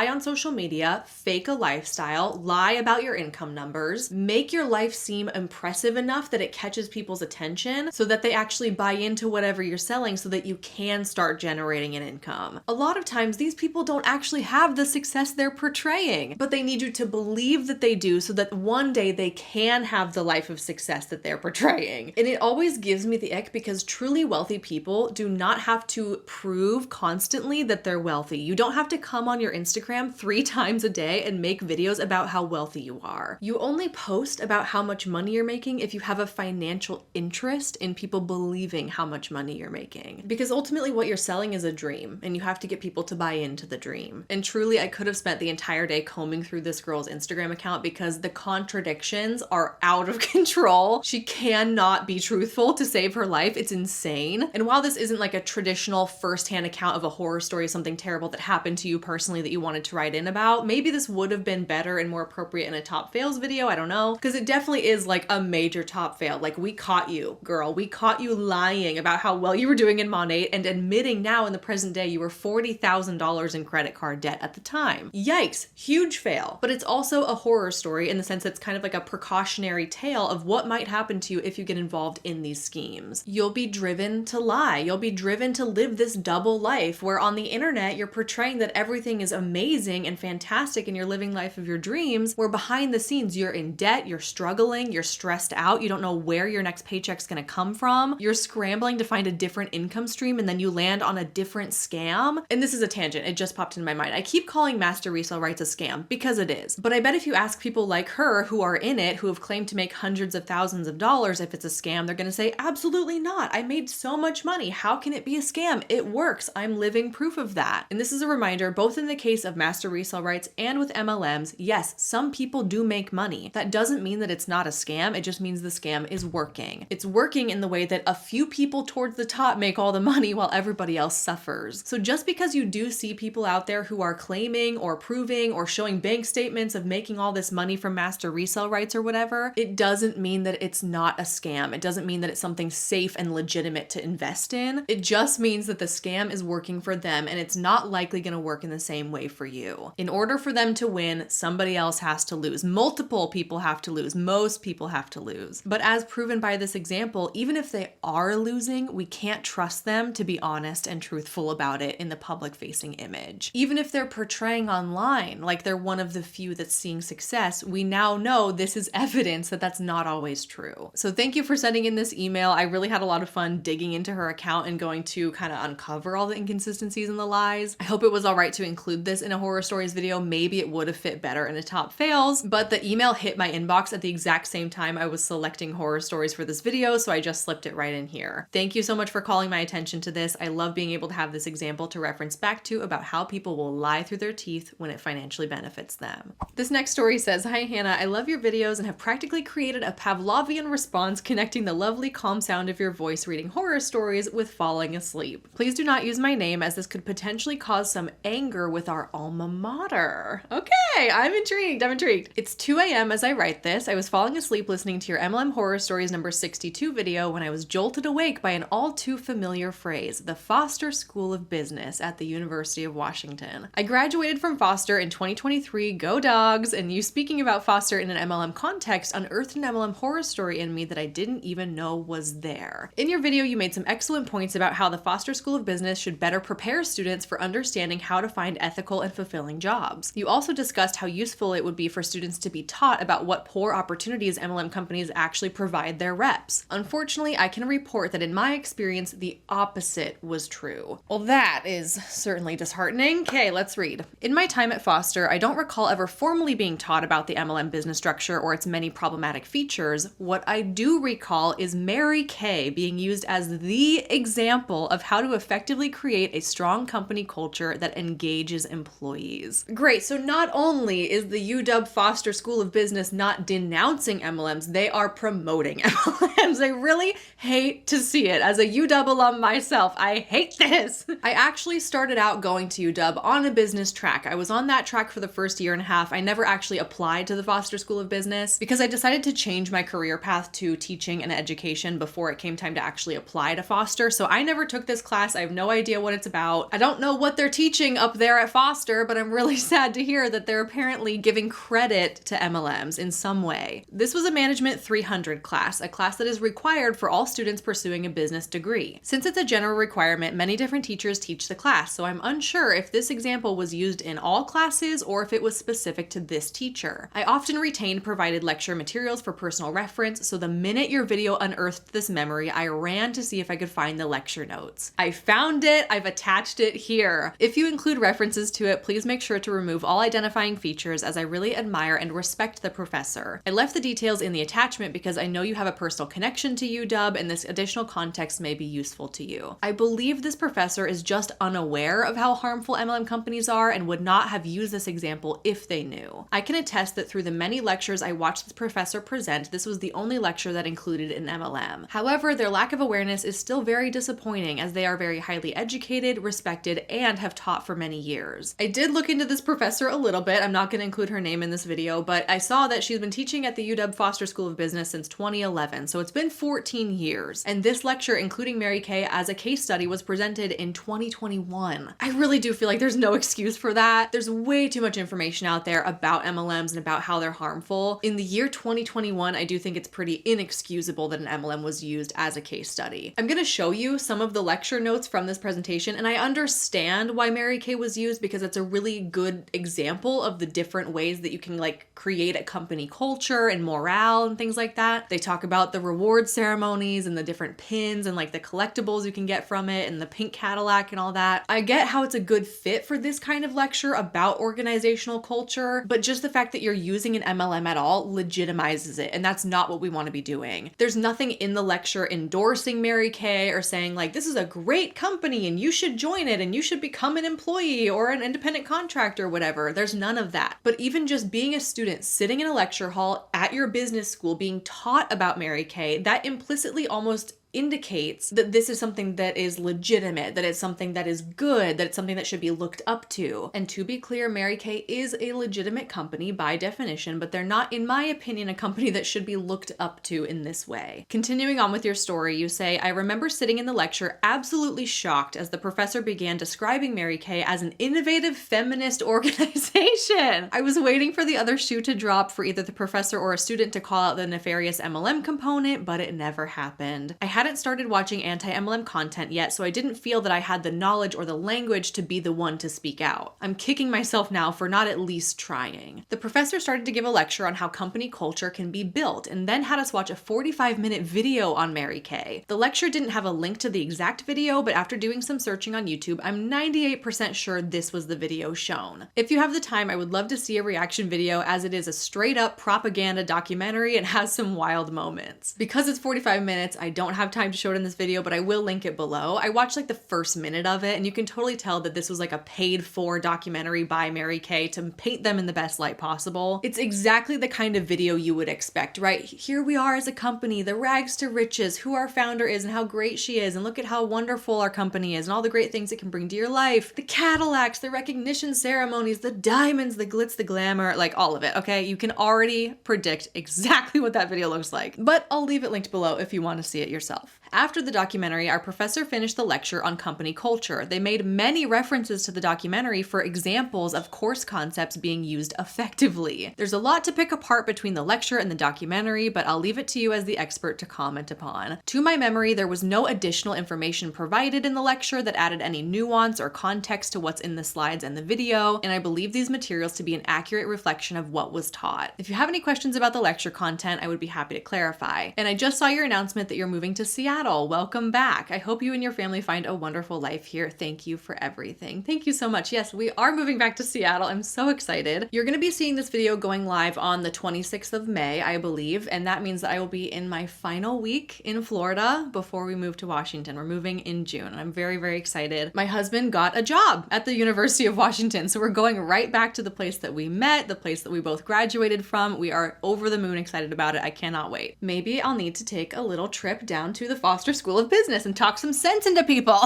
on social media, fake a lifestyle, lie about your income numbers, make your life seem impressive enough that it catches people's attention so that they actually buy into whatever you're selling so that you can start generating an income. A lot of times these people don't actually have the success they're portraying, but they need you to believe that they do so that one day they can have the life of success that they're portraying. And it always gives me the ick because truly wealthy people do not have to prove constantly that they're wealthy. You don't have to come on your Instagram 3 times a day and make videos about how wealthy you are. You only post about how much money you're making if you have a financial interest in people believing how much money you're making. Because ultimately what you're selling is a dream, and you have to get people to buy into the dream. And truly, I could have spent the entire day combing through this girl's Instagram account because the contradictions are out of control. She cannot be truthful to save her life. It's insane. And while this isn't like a traditional first-hand account of a horror story, something terrible that happened to you personally that you wanted to write in about, maybe this would have been better and more appropriate in a top fails video. I don't know. Because it definitely is like a major top fail. Like, we caught you, girl. We caught you lying about how well you were doing in Monat and admitting now in the present day you were $40,000 in credit card debt at the time. Yikes, huge fail. But it's also a horror story in the sense that it's kind of like a precautionary tale of what might happen to you if you get involved in these schemes. You'll be driven to lie. You'll be driven to live this double life where on the internet you're portraying that everything is amazing and fantastic and you're living life of your dreams, where behind the scenes you're in debt, you're struggling, you're stressed out, you don't know where your next paycheck's gonna come from, you're scrambling to find a different income stream, and then you land on a different scam. And this is a tangent, it just popped into my mind. I keep calling master resale rights a scam because it is. But I bet if you ask people like her who are in it, who have claimed to make hundreds of thousands of dollars, if it's a scam, they're gonna say, absolutely not. I made so much money. How can it be a scam? It works. I'm living proof of that. And this is a reminder, both in the case of master resale rights and with MLMs, yes, some people do make money. That doesn't mean that it's not a scam. It just means the scam is working. It's working in the way that a few people towards the top make all the money while everybody else suffers. So just because you do see people out there who are claiming or proving or showing bank statements of making all this money from master resale rights or whatever, it doesn't mean that it's not a scam. It doesn't mean that it's something safe and legitimate to invest in. It just means that the scam is working for them and it's not likely going to work in the same way for you. In order for them to win, somebody else has to lose. Multiple people have to lose. Most people have to lose. But as proven by this example, even if they are losing, we can't trust them to be honest and truthful about it in the public-facing image. Even if they're portraying online like they're one of the few that's seeing success, we now know this is evidence that that's not always true. So thank you for sending in this email. I really had a lot of fun digging into her account and going to kind of uncover all the inconsistencies and the lies. I hope it was all right to include this in a horror stories video. Maybe it would have fit better in a top fails, but the email hit my inbox at the exact same time I was selecting horror stories for this video, so I just slipped it right in here. Thank you so much for calling my attention to this. I love being able to have this example to reference back to about how people will lie through their teeth when it financially benefits them. This next story says, "Hi Hannah, I love your videos and have practically created a Pavlovian response connecting the lovely calm sound of your voice reading horror stories with falling asleep. Please do not use my name as this could potentially cause some anger with our alma mater." Okay, I'm intrigued. It's 2 a.m. as I write this. I was falling asleep listening to your MLM Horror Stories number 62 video when I was jolted awake by an all too familiar phrase, the Foster School of Business at the University of Washington. I graduated from Foster in 2023, go dogs, and you speaking about Foster in an MLM context unearthed an MLM horror story in me that I didn't even know was there. In your video, you made some excellent points about how the Foster School of Business should better prepare students for understanding how to find ethical and fulfilling jobs. You also discussed how useful it would be for students to be taught about what poor opportunities MLM companies actually provide their reps. Unfortunately, I can report that in my experience, the opposite was true. Well, that is certainly disheartening. Okay, let's read. In my time at Foster, I don't recall ever formally being taught about the MLM business structure or its many problematic features. What I do recall is Mary Kay being used as the example of how to effectively create a strong company culture that engages employees. Great, so not only is the UW Foster School of Business not denouncing MLMs, they are promoting MLMs. I really hate to see it. As a UW alum myself, I hate this. I actually started out going to UW on a business track. I was on that track for the first year and a half. I never actually applied to the Foster School of Business because I decided to change my career path to teaching and education before it came time to actually apply to Foster. So I never took this class. I have no idea what it's about. I don't know what they're teaching up there at Foster, but I'm really sad to hear that they're apparently giving credit to MLMs in some way. This was a Management 300 class, a class that is required for all students pursuing a business degree. Since it's a general requirement, many different teachers teach the class, so I'm unsure if this example was used in all classes or if it was specific to this teacher. I often retained provided lecture materials for personal reference, so the minute your video unearthed this memory, I ran to see if I could find the lecture notes. I found it. it, I've attached it here. If you include references to it, please make sure to remove all identifying features, as I really admire and respect the professor. I left the details in the attachment because I know you have a personal connection to UW and this additional context may be useful to you. I believe this professor is just unaware of how harmful MLM companies are and would not have used this example if they knew. I can attest that through the many lectures I watched this professor present, this was the only lecture that included an MLM. However, their lack of awareness is still very disappointing, as they are very highly educated, respected, and have taught for many years. I did look into this professor a little bit. I'm not going to include her name in this video, but I saw that she's been teaching at the UW Foster School of Business since 2011, so it's been 14 years. And this lecture, including Mary Kay as a case study, was presented in 2021. I really do feel like there's no excuse for that. There's way too much information out there about MLMs and about how they're harmful. In the year 2021, I do think it's pretty inexcusable that an MLM was used as a case study. I'm going to show you some of the lecture notes from this presentation, and I understand why Mary Kay was used because it's a really good example of the different ways that you can like create a company culture and morale and things like that. They talk about the reward ceremonies and the different pins and like the collectibles you can get from it and the pink Cadillac and all that. I get how it's a good fit for this kind of lecture about organizational culture, but just the fact that you're using an MLM at all legitimizes it, and that's not what we want to be doing. There's nothing in the lecture endorsing Mary Kay or saying like, this is a great company and you should join it and you should become an employee or an independent contractor or whatever. There's none of that. But even just being a student sitting in a lecture hall at your business school being taught about Mary Kay, that implicitly almost indicates that this is something that is legitimate, that it's something that is good, that it's something that should be looked up to. And to be clear, Mary Kay is a legitimate company by definition, but they're not, in my opinion, a company that should be looked up to in this way. Continuing on with your story, you say, I remember sitting in the lecture absolutely shocked as the professor began describing Mary Kay as an innovative feminist organization. I was waiting for the other shoe to drop for either the professor or a student to call out the nefarious MLM component, but it never happened. I hadn't started watching anti-MLM content yet, so I didn't feel that I had the knowledge or the language to be the one to speak out. I'm kicking myself now for not at least trying. The professor started to give a lecture on how company culture can be built, and then had us watch a 45-minute video on Mary Kay. The lecture didn't have a link to the exact video, but after doing some searching on YouTube, I'm 98% sure this was the video shown. If you have the time, I would love to see a reaction video, as it is a straight up propaganda documentary and has some wild moments. Because it's 45 minutes, I don't have time to show it in this video, but I will link it below. I watched like the first minute of it, and you can totally tell that this was like a paid for documentary by Mary Kay to paint them in the best light possible. It's exactly the kind of video you would expect, right? Here we are as a company, the rags to riches, who our founder is and how great she is, and look at how wonderful our company is and all the great things it can bring to your life. The Cadillacs, the recognition ceremonies, the diamonds, the glitz, the glamour, like all of it, okay? You can already predict exactly what that video looks like, but I'll leave it linked below if you want to see it yourself. After the documentary, our professor finished the lecture on company culture. They made many references to the documentary for examples of course concepts being used effectively. There's a lot to pick apart between the lecture and the documentary, but I'll leave it to you as the expert to comment upon. To my memory, there was no additional information provided in the lecture that added any nuance or context to what's in the slides and the video, and I believe these materials to be an accurate reflection of what was taught. If you have any questions about the lecture content, I would be happy to clarify. And I just saw your announcement that you're moving to Seattle. Welcome back. I hope you and your family find a wonderful life here. Thank you for everything. Thank you so much. Yes, we are moving back to Seattle. I'm so excited. You're going to be seeing this video going live on the 26th of May, I believe, and that means that I will be in my final week in Florida before we move to Washington. We're moving in June, and I'm very, very excited. My husband got a job at the University of Washington, so we're going right back to the place that we met, the place that we both graduated from. We are over the moon excited about it. I cannot wait. Maybe I'll need to take a little trip down to the Foster School of Business and talk some sense into people.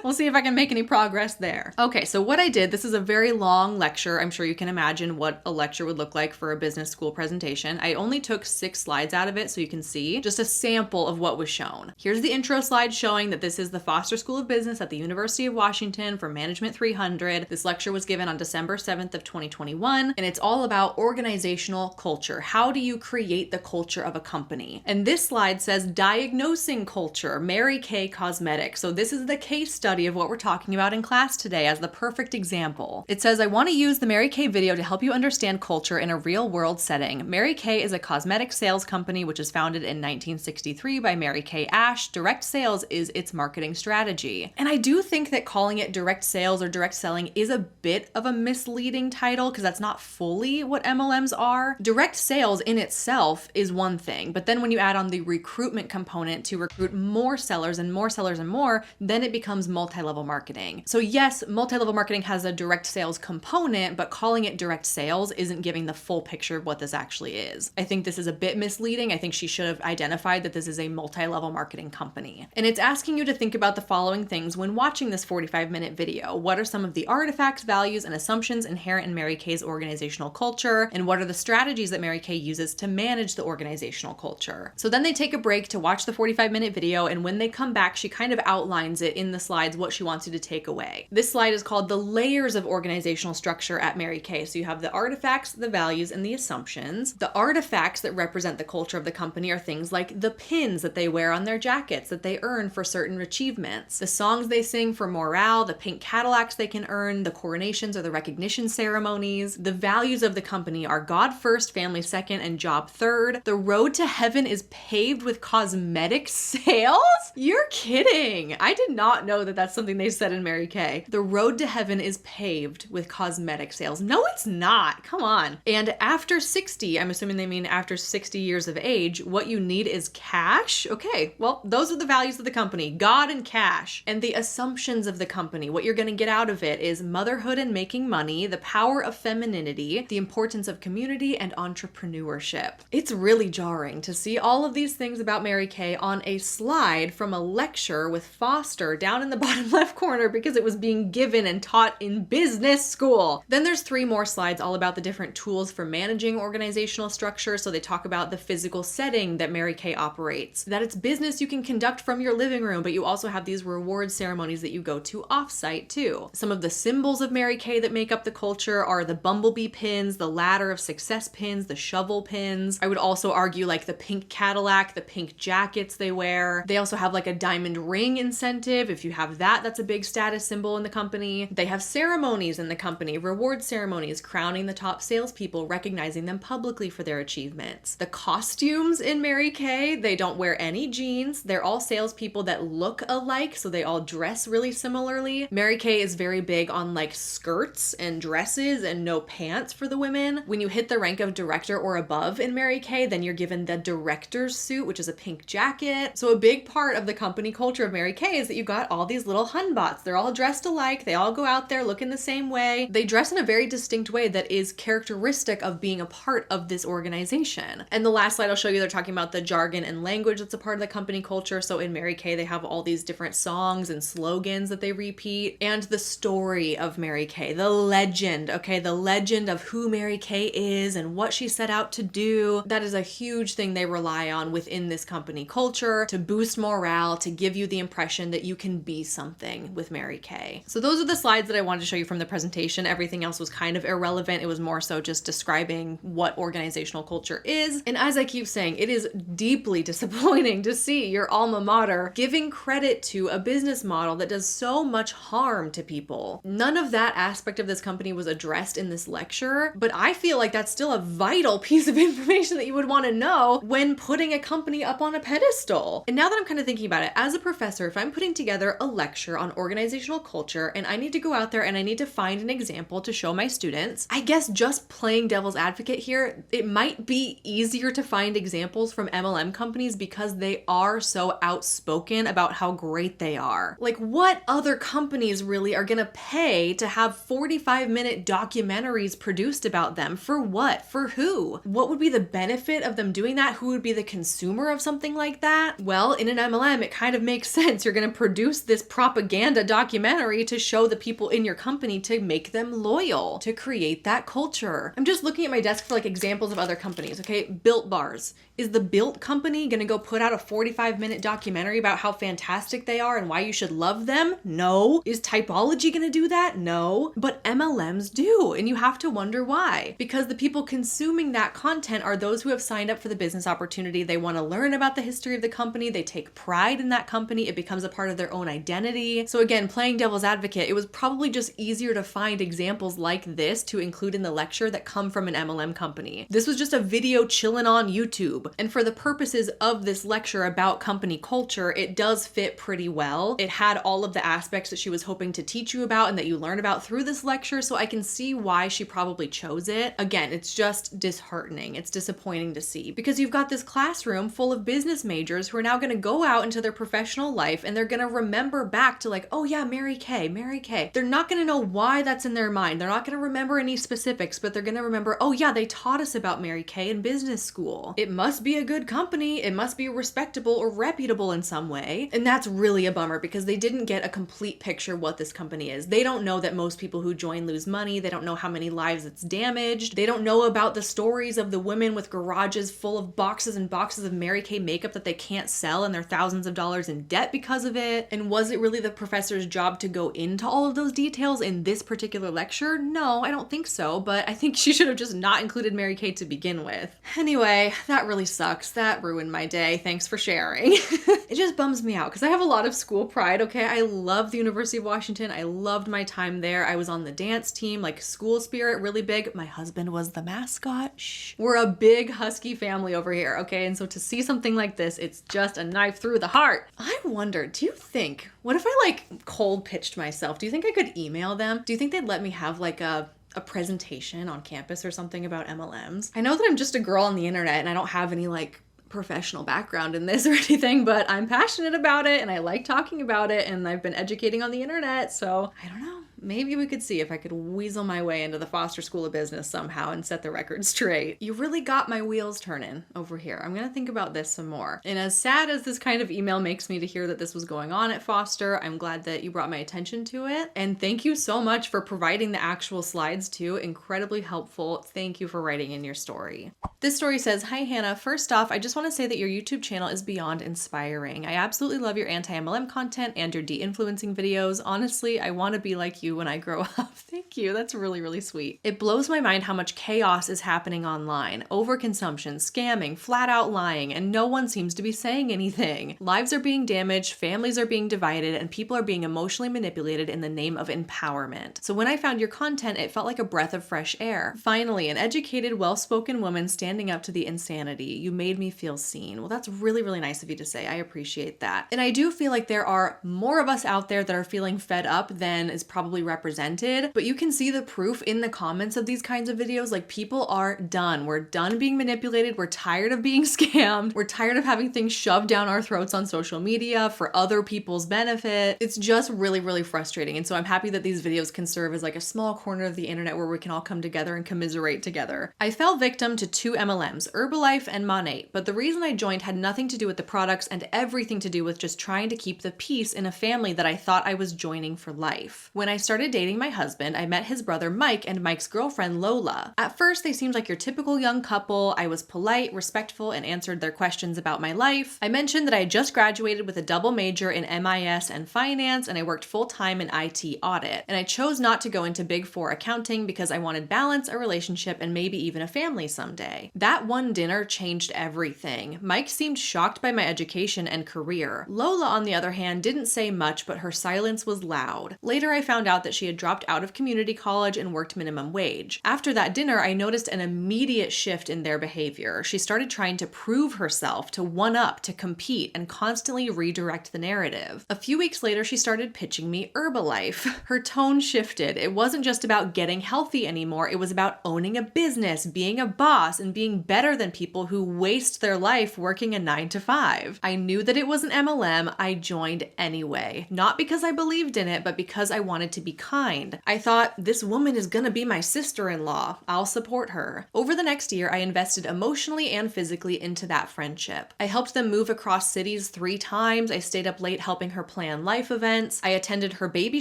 We'll see if I can make any progress there. Okay, so what I did, this is a very long lecture. I'm sure you can imagine what a lecture would look like for a business school presentation. I only took 6 slides out of it so you can see just a sample of what was shown. Here's the intro slide showing that this is the Foster School of Business at the University of Washington for Management 300. This lecture was given on December 7th of 2021, and it's all about organizational culture. How do you create the culture of a company? And this slide says diagnosing culture, Mary Kay Cosmetics. So this is the case study of what we're talking about in class today as the perfect example. It says, I want to use the Mary Kay video to help you understand culture in a real world setting. Mary Kay is a cosmetic sales company which was founded in 1963 by Mary Kay Ash. Direct sales is its marketing strategy. And I do think that calling it direct sales or direct selling is a bit of a misleading title because that's not fully what MLMs are. Direct sales in itself is one thing, but then when you add on the recruitment component to recruit more sellers and more sellers and more, then it becomes multi-level marketing. So yes, multi-level marketing has a direct sales component, but calling it direct sales isn't giving the full picture of what this actually is. I think this is a bit misleading. I think she should have identified that this is a multi-level marketing company. And it's asking you to think about the following things when watching this 45-minute video. What are some of the artifacts, values, and assumptions inherent in Mary Kay's organizational culture? And what are the strategies that Mary Kay uses to manage the organizational culture? So then they take a break to watch the 45-minute video, and when they come back, she kind of outlines it in the slides what she wants you to take away. This slide is called the layers of organizational structure at Mary Kay. So you have the artifacts, the values, and the assumptions. The artifacts that represent the culture of the company are things like the pins that they wear on their jackets that they earn for certain achievements, the songs they sing for morale, the pink Cadillacs they can earn, the coronations or the recognition ceremonies. The values of the company are God first, family second, and job third. The road to heaven is paved with cosmetic sales? You're kidding. I did not know that that's something they said in Mary Kay. The road to heaven is paved with cosmetic sales. No, it's not. Come on. And after 60, I'm assuming they mean after 60 years of age, what you need is cash. Okay, well, those are the values of the company, God and cash. And the assumptions of the company, what you're going to get out of it is motherhood and making money, the power of femininity, the importance of community, and entrepreneurship. It's really jarring to see all of these things about Mary Kay on a slide from a lecture with Foster down in the bottom left corner because it was being given and taught in business school. Then there's 3 more slides all about the different tools for managing organizational structure. So they talk about the physical setting that Mary Kay operates, that it's business you can conduct from your living room, but you also have these reward ceremonies that you go to offsite too. Some of the symbols of Mary Kay that make up the culture are the bumblebee pins, the ladder of success pins, the shovel pins. I would also argue like the pink Cadillac, the pink jackets they wear. They also have like a diamond ring incentive. If you have that, that's a big status symbol in the company. They have ceremonies in the company, reward ceremonies, crowning the top salespeople, recognizing them publicly for their achievements. The costumes in Mary Kay, they don't wear any jeans. They're all salespeople that look alike, so they all dress really similarly. Mary Kay is very big on like skirts and dresses and no pants for the women. When you hit the rank of director or above in Mary Kay, then you're given the director's suit, which is a pink jacket. So a big part of the company culture of Mary Kay is that you got all these little hunbots. They're all dressed alike. They all go out there looking the same way. They dress in a very distinct way that is characteristic of being a part of this organization. And the last slide I'll show you, they're talking about the jargon and language that's a part of the company culture. So in Mary Kay, they have all these different songs and slogans that they repeat, and the story of Mary Kay, the legend, okay, the legend of who Mary Kay is and what she set out to do. That is a huge thing they rely on within this company culture to boost morale, to give you the impression that you can be something with Mary Kay. So those are the slides that I wanted to show you from the presentation. Everything else was kind of irrelevant. It was more so just describing what organizational culture is. And as I keep saying, it is deeply disappointing to see your alma mater giving credit to a business model that does so much harm to people. None of that aspect of this company was addressed in this lecture, but I feel like that's still a vital piece of information that you would want to know when putting a company up on a pedestal. And now that I'm kind of thinking about it, as a professor, if I'm putting together a lecture on organizational culture and I need to go out there and I need to find an example to show my students, I guess just playing devil's advocate here, it might be easier to find examples from MLM companies because they are so outspoken about how great they are. Like, what other companies really are gonna pay to have 45-minute documentaries produced about them? For what? For who? What would be the benefit of them doing that? Who would be the consumer of something like that? Well, in an MLM, it kind of makes sense. You're gonna produce this propaganda documentary to show the people in your company to make them loyal, to create that culture. I'm just looking at my desk for like examples of other companies, okay? Built Bars. Is the Built company gonna go put out a 45-minute documentary about how fantastic they are and why you should love them? No. Is Typology gonna do that? No. But MLMs do, and you have to wonder why. Because the people consuming that content are those who have signed up for the business opportunity. They wanna learn about the history of the company. company, they take pride in that company, it becomes a part of their own identity. So again, playing devil's advocate, it was probably just easier to find examples like this to include in the lecture that come from an MLM company. This was just a video chilling on YouTube. And for the purposes of this lecture about company culture, it does fit pretty well. It had all of the aspects that she was hoping to teach you about and that you learn about through this lecture, so I can see why she probably chose it. Again, it's just disheartening. It's disappointing to see because you've got this classroom full of business majors who are now going to go out into their professional life and they're going to remember back to like, oh yeah, Mary Kay. They're not going to know why that's in their mind. They're not going to remember any specifics, but they're going to remember, oh yeah, they taught us about Mary Kay in business school. It must be a good company. It must be respectable or reputable in some way. And that's really a bummer because they didn't get a complete picture of what this company is. They don't know that most people who join lose money. They don't know how many lives it's damaged. They don't know about the stories of the women with garages full of boxes and boxes of Mary Kay makeup that they can't sell and they're thousands of dollars in debt because of it. And was it really the professor's job to go into all of those details in this particular lecture? No, I don't think so, but I think she should have just not included Mary Kay to begin with. Anyway, that really sucks. That ruined my day. Thanks for sharing. It just bums me out because I have a lot of school pride, okay? I love the University of Washington. I loved my time there. I was on the dance team, like school spirit, really big. My husband was the mascot. Shh. We're a big Husky family over here, okay? And so to see something like this, it's just a knife through the heart. I wonder, do you think, what if I like cold pitched myself? Do you think I could email them? Do you think they'd let me have like a presentation on campus or something about MLMs? I know that I'm just a girl on the internet and I don't have any like professional background in this or anything, but I'm passionate about it and I like talking about it and I've been educating on the internet, so I don't know. Maybe we could see if I could weasel my way into the Foster School of Business somehow and set the record straight. You really got my wheels turning over here. I'm gonna think about this some more. And as sad as this kind of email makes me to hear that this was going on at Foster, I'm glad that you brought my attention to it. And thank you so much for providing the actual slides too. Incredibly helpful. Thank you for writing in your story. This story says, "Hi Hannah, first off, I just want to say that your YouTube channel is beyond inspiring. I absolutely love your anti-MLM content and your de-influencing videos. Honestly, I want to be like you when I grow up." Thank you. That's really, really sweet. It blows my mind how much chaos is happening online. Overconsumption, scamming, flat out lying, and no one seems to be saying anything. Lives are being damaged, families are being divided, and people are being emotionally manipulated in the name of empowerment. So when I found your content, it felt like a breath of fresh air. Finally, an educated, well-spoken woman standing up to the insanity. You made me feel seen. Well, that's really, really nice of you to say. I appreciate that. And I do feel like there are more of us out there that are feeling fed up than is probably represented, but you can see the proof in the comments of these kinds of videos. Like, people are done. We're done being manipulated. We're tired of being scammed. We're tired of having things shoved down our throats on social media for other people's benefit. It's just really, really frustrating. And so I'm happy that these videos can serve as like a small corner of the internet where we can all come together and commiserate together. I fell victim to two MLMs, Herbalife and Monat, but the reason I joined had nothing to do with the products and everything to do with just trying to keep the peace in a family that I thought I was joining for life. When I started dating my husband, I met his brother Mike and Mike's girlfriend Lola. At first, they seemed like your typical young couple. I was polite, respectful, and answered their questions about my life. I mentioned that I had just graduated with a double major in MIS and finance, and I worked full-time in IT audit. And I chose not to go into Big Four accounting because I wanted balance, a relationship, and maybe even a family someday. That one dinner changed everything. Mike seemed shocked by my education and career. Lola, on the other hand, didn't say much, but her silence was loud. Later, I found out that she had dropped out of community college and worked minimum wage. After that dinner, I noticed an immediate shift in their behavior. She started trying to prove herself, to one-up, to compete, and constantly redirect the narrative. A few weeks later, she started pitching me Herbalife. Her tone shifted. It wasn't just about getting healthy anymore. It was about owning a business, being a boss, and being better than people who waste their life working a 9-to-5. I knew that it was an MLM. I joined anyway. Not because I believed in it, but because I wanted to be kind. I thought, this woman is gonna be my sister-in-law. I'll support her. Over the next year, I invested emotionally and physically into that friendship. I helped them move across cities 3 times. I stayed up late helping her plan life events. I attended her baby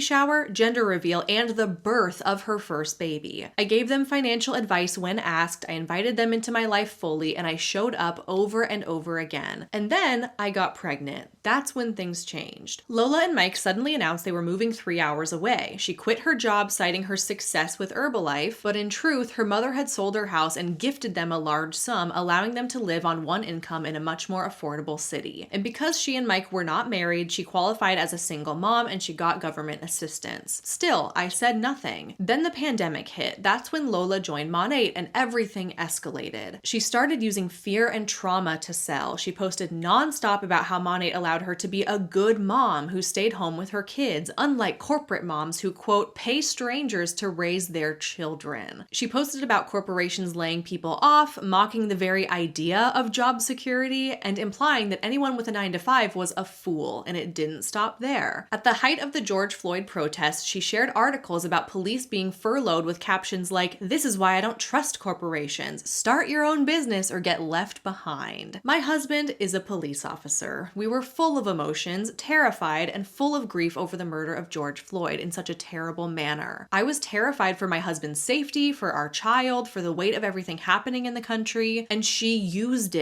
shower, gender reveal, and the birth of her first baby. I gave them financial advice when asked. I invited them into my life fully, and I showed up over and over again. And then I got pregnant. That's when things changed. Lola and Mike suddenly announced they were moving 3 hours away. She quit her job citing her success with Herbalife, but in truth, her mother had sold her house and gifted them a large sum, allowing them to live on one income in a much more affordable city. And because she and Mike were not married, she qualified as a single mom and she got government assistance. Still, I said nothing. Then the pandemic hit. That's when Lola joined Monat and everything escalated. She started using fear and trauma to sell. She posted nonstop about how Monat allowed her to be a good mom who stayed home with her kids, unlike corporate moms who, quote, pay strangers to raise their children. She posted about corporations laying people off, mocking the very idea of job security, and implying that anyone with a 9-to-5 was a fool, and it didn't stop there. At the height of the George Floyd protests, she shared articles about police being furloughed with captions like, "This is why I don't trust corporations. Start your own business or get left behind." My husband is a police officer. We were full of emotions, terrified, and full of grief over the murder of George Floyd in such a terrible manner. I was terrified for my husband's safety, for our child, for the weight of everything happening in the country, and she used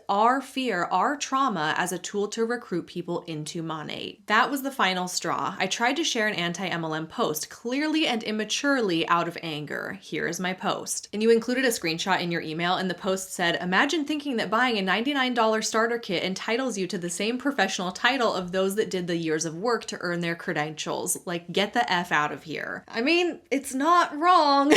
our fear, our trauma as a tool to recruit people into Monat. That was the final straw. I tried to share an anti-MLM post, clearly and immaturely out of anger. Here is my post. And you included a screenshot in your email, and the post said, "Imagine thinking that buying a $99 starter kit entitles you to the same professional title of those that did the years of work to earn their credentials. Like, get the F out of here." I mean, it's not wrong.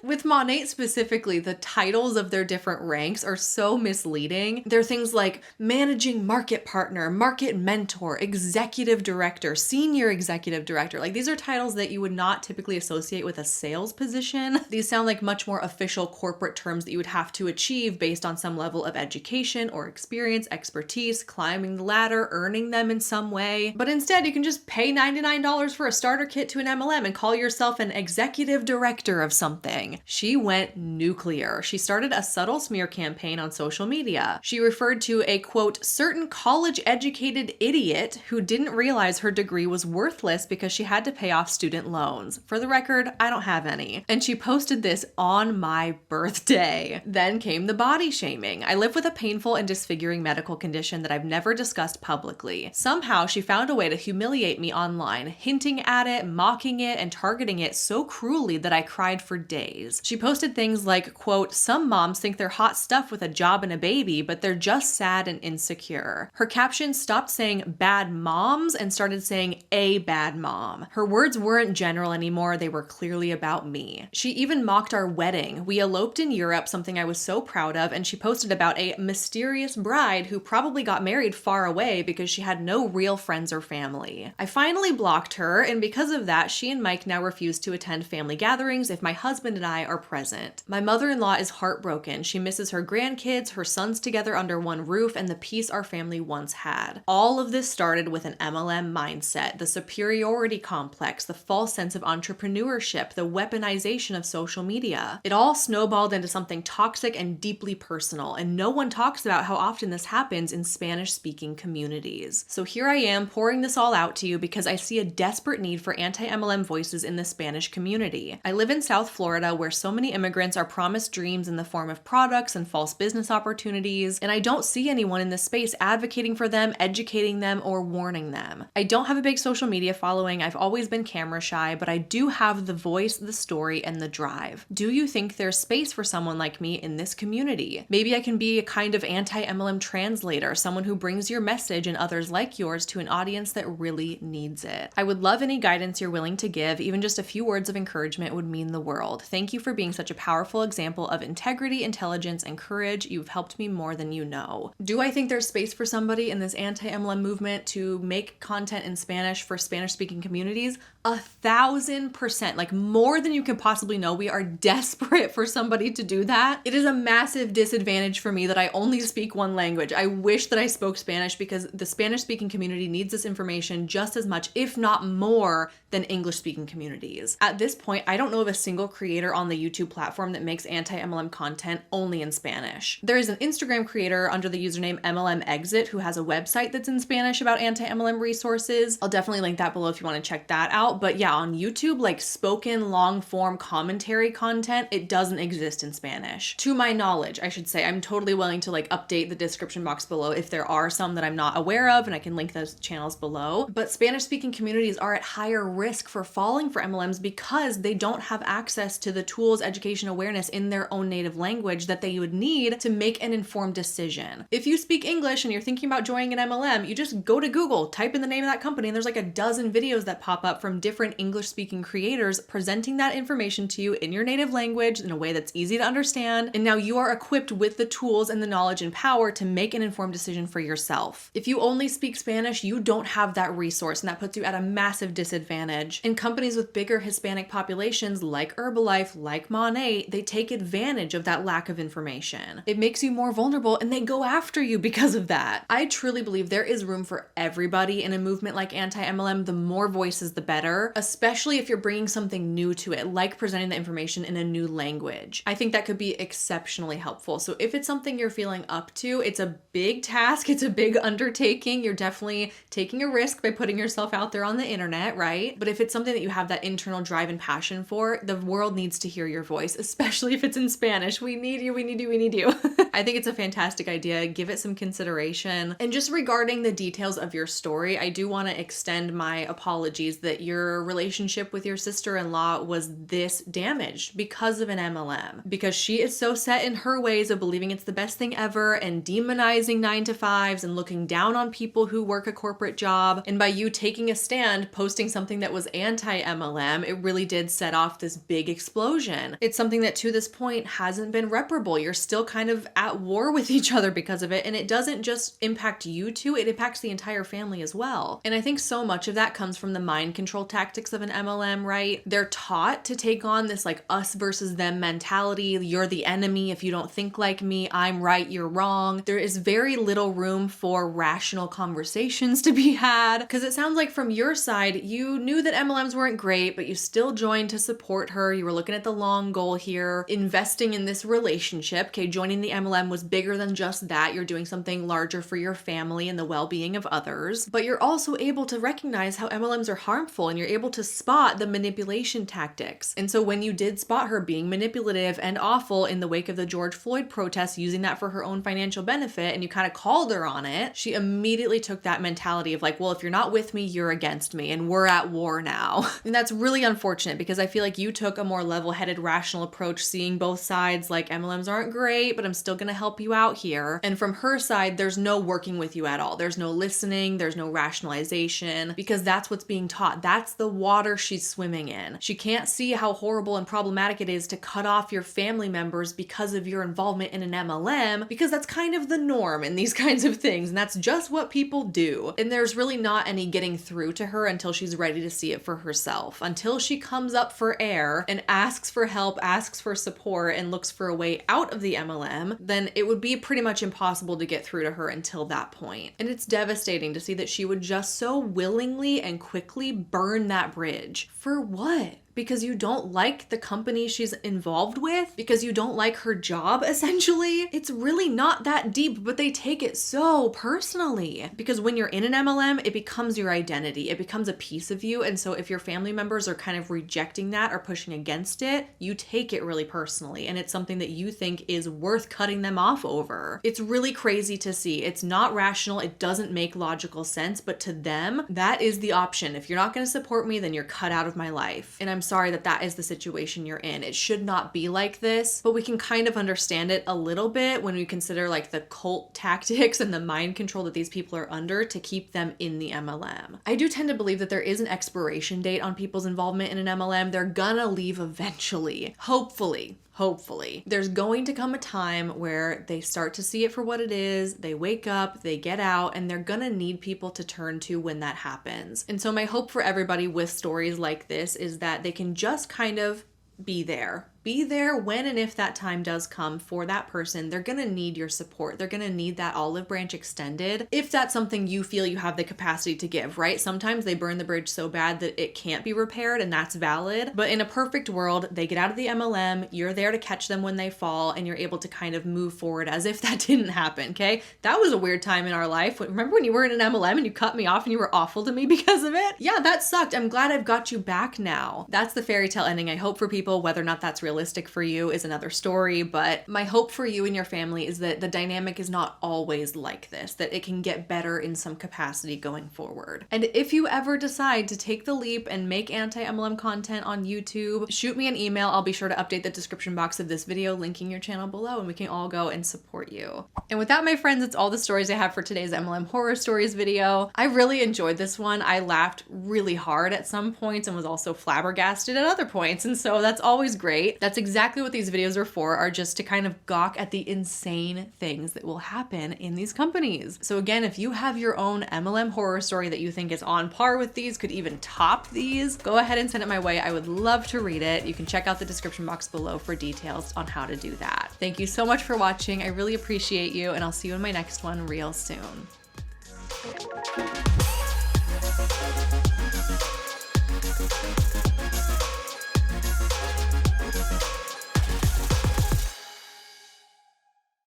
With Monat specifically, the titles of their different ranks are so misleading. They're things like managing market partner, market mentor, executive director, senior executive director. Like, these are titles that you would not typically associate with a sales position. These sound like much more official corporate terms that you would have to achieve based on some level of education or experience, expertise, climbing the ladder, earning them in some way. But instead, you can just pay $99 for a starter kit to an MLM and call yourself an executive director of something. She went nuclear. She started a subtle smear campaign on social media. She referred to a, quote, certain college-educated idiot who didn't realize her degree was worthless because she had to pay off student loans. For the record, I don't have any. And she posted this on my birthday. Then came the body shaming. I live with a painful and disfiguring medical condition that I've never discussed publicly. Somehow she found a way to humiliate me online, hinting at it, mocking it, and targeting it so cruelly that I cried for days. She posted things like, quote, some moms think they're hot stuff with a job and a baby, but they're just sad and insecure. Her caption stopped saying bad moms and started saying a bad mom. Her words weren't general anymore, they were clearly about me. She even mocked our wedding. We eloped in Europe, something I was so proud of, and she posted about a mysterious bride who probably got married far away because she had no real friends or family. I finally blocked her, and because of that, she and Mike now refuse to attend family gatherings if my husband and I are present. My mother-in-law is heartbroken. She misses her grandkids, her sons together under one roof, and the peace our family once had. All of this started with an MLM mindset, the superiority complex, the false sense of entrepreneurship, the weaponization of social media. It all snowballed into something toxic and deeply personal, and no one talks about how often this happens in Spanish-speaking communities. So here I am pouring this all out to you because I see a desperate need for anti-MLM voices in the Spanish community. I live in South Florida where so many immigrants are promised dreams in the form of products and false business opportunities, and I don't see anyone in this space advocating for them, educating them, or warning them. I don't have a big social media following, I've always been camera shy, but I do have the voice, the story, and the drive. Do you think there's space for someone like me in this community? Maybe I can be a kind of anti-MLM translator, someone who brings your message and others like yours to an audience that really needs it. I would love any guidance you're willing to give. Even just a few words of encouragement would mean the world. Thank you for being such a powerful example of integrity, intelligence, and courage. You've helped me more than you know. Do I think there's space for somebody in this anti-MLM movement to make content in Spanish for Spanish-speaking communities? 1,000%, like more than you could possibly know. We are desperate for somebody to do that. It is a massive disadvantage for me that I only speak one language. I wish that I spoke Spanish because the Spanish-speaking community needs this information just as much, if not more, than English-speaking communities. At this point, I don't know of a single creator on the YouTube platform that makes anti-MLM content only in Spanish. There is an Instagram creator under the username MLM Exit who has a website that's in Spanish about anti-MLM resources. I'll definitely link that below if you want to check that out. about, but yeah, on YouTube, like spoken long form commentary content, it doesn't exist in Spanish. To my knowledge, I should say. I'm totally willing to like update the description box below if there are some that I'm not aware of, and I can link those channels below. But Spanish speaking communities are at higher risk for falling for MLMs because they don't have access to the tools, education, awareness in their own native language that they would need to make an informed decision. If you speak English and you're thinking about joining an MLM, you just go to Google, type in the name of that company, and there's like a dozen videos that pop up from different English speaking creators presenting that information to you in your native language in a way that's easy to understand. And now you are equipped with the tools and the knowledge and power to make an informed decision for yourself. If you only speak Spanish, you don't have that resource, and that puts you at a massive disadvantage. And companies with bigger Hispanic populations like Herbalife, like Monat, they take advantage of that lack of information. It makes you more vulnerable, and they go after you because of that. I truly believe there is room for everybody in a movement like anti-MLM. The more voices, the better, especially if you're bringing something new to it, like presenting the information in a new language. I think that could be exceptionally helpful. So if it's something you're feeling up to, it's a big task, it's a big undertaking. You're definitely taking a risk by putting yourself out there on the internet, right? But if it's something that you have that internal drive and passion for, the world needs to hear your voice, especially if it's in Spanish. We need you, we need you, we need you. I think it's a fantastic idea. Give it some consideration. And just regarding the details of your story, I do want to extend my apologies that your relationship with your sister-in-law was this damaged because of an MLM. Because she is so set in her ways of believing it's the best thing ever and demonizing 9-to-5s and looking down on people who work a corporate job. And by you taking a stand, posting something that was anti-MLM, it really did set off this big explosion. It's something that to this point hasn't been reparable. You're still kind of at war with each other because of it. And it doesn't just impact you two, it impacts the entire family as well. And I think so much of that comes from the mind control tactics of an MLM, right? They're taught to take on this like us versus them mentality. You're the enemy if you don't think like me. I'm right, you're wrong. There is very little room for rational conversations to be had, because it sounds like from your side, you knew that MLMs weren't great, but you still joined to support her. You were looking at the long goal here, investing in this relationship. Okay, joining the MLM was bigger than just that. You're doing something larger for your family and the well-being of others, but you're also able to recognize how MLMs are harmful, and you're able to spot the manipulation tactics. And so when you did spot her being manipulative and awful in the wake of the George Floyd protests, using that for her own financial benefit, and you kind of called her on it, she immediately took that mentality of like, well, if you're not with me, you're against me, and we're at war now. And that's really unfortunate, because I feel like you took a more level-headed, rational approach, seeing both sides, like MLMs aren't great, but I'm still gonna help you out here. And from her side, there's no working with you at all. There's no listening, there's no rationalization, because that's what's being taught. That's the water she's swimming in. She can't see how horrible and problematic it is to cut off your family members because of your involvement in an MLM, because that's kind of the norm in these kinds of things, and that's just what people do. And there's really not any getting through to her until she's ready to see it for herself. Until she comes up for air and asks for help, asks for support, and looks for a way out of the MLM, then it would be pretty much impossible to get through to her until that point. And it's devastating to see that she would just so willingly and quickly burn that bridge. For what? Because you don't like the company she's involved with? Because you don't like her job, essentially? It's really not that deep, but they take it so personally. Because when you're in an MLM, it becomes your identity. It becomes a piece of you. And so if your family members are kind of rejecting that or pushing against it, you take it really personally. And it's something that you think is worth cutting them off over. It's really crazy to see. It's not rational. It doesn't make logical sense. But to them, that is the option. If you're not going to support me, then you're cut out of my life. And I'm sorry that that is the situation you're in. It should not be like this, but we can kind of understand it a little bit when we consider like the cult tactics and the mind control that these people are under to keep them in the MLM. I do tend to believe that there is an expiration date on people's involvement in an MLM. They're gonna leave eventually, hopefully. There's going to come a time where they start to see it for what it is, they wake up, they get out, and they're gonna need people to turn to when that happens. And so my hope for everybody with stories like this is that they can just kind of be there. be there when and if that time does come for that person. They're gonna need your support. They're gonna need that olive branch extended if that's something you feel you have the capacity to give, right? Sometimes they burn the bridge so bad that it can't be repaired, and that's valid. But in a perfect world, they get out of the MLM, you're there to catch them when they fall, and you're able to kind of move forward as if that didn't happen, okay? That was a weird time in our life. Remember when you were in an MLM and you cut me off and you were awful to me because of it? Yeah, that sucked. I'm glad I've got you back now. That's the fairy tale ending I hope for people. Whether or not that's realistic for you is another story, but my hope for you and your family is that the dynamic is not always like this, that it can get better in some capacity going forward. And if you ever decide to take the leap and make anti-MLM content on YouTube, shoot me an email. I'll be sure to update the description box of this video, linking your channel below, and we can all go and support you. And with that, my friends, it's all the stories I have for today's MLM horror stories video. I really enjoyed this one. I laughed really hard at some points and was also flabbergasted at other points, and so that's always great. That's exactly what these videos are for, are just to kind of gawk at the insane things that will happen in these companies. So again, if you have your own MLM horror story that you think is on par with these, could even top these, go ahead and send it my way. I would love to read it. You can check out the description box below for details on how to do that. Thank you so much for watching. I really appreciate you, and I'll see you in my next one real soon.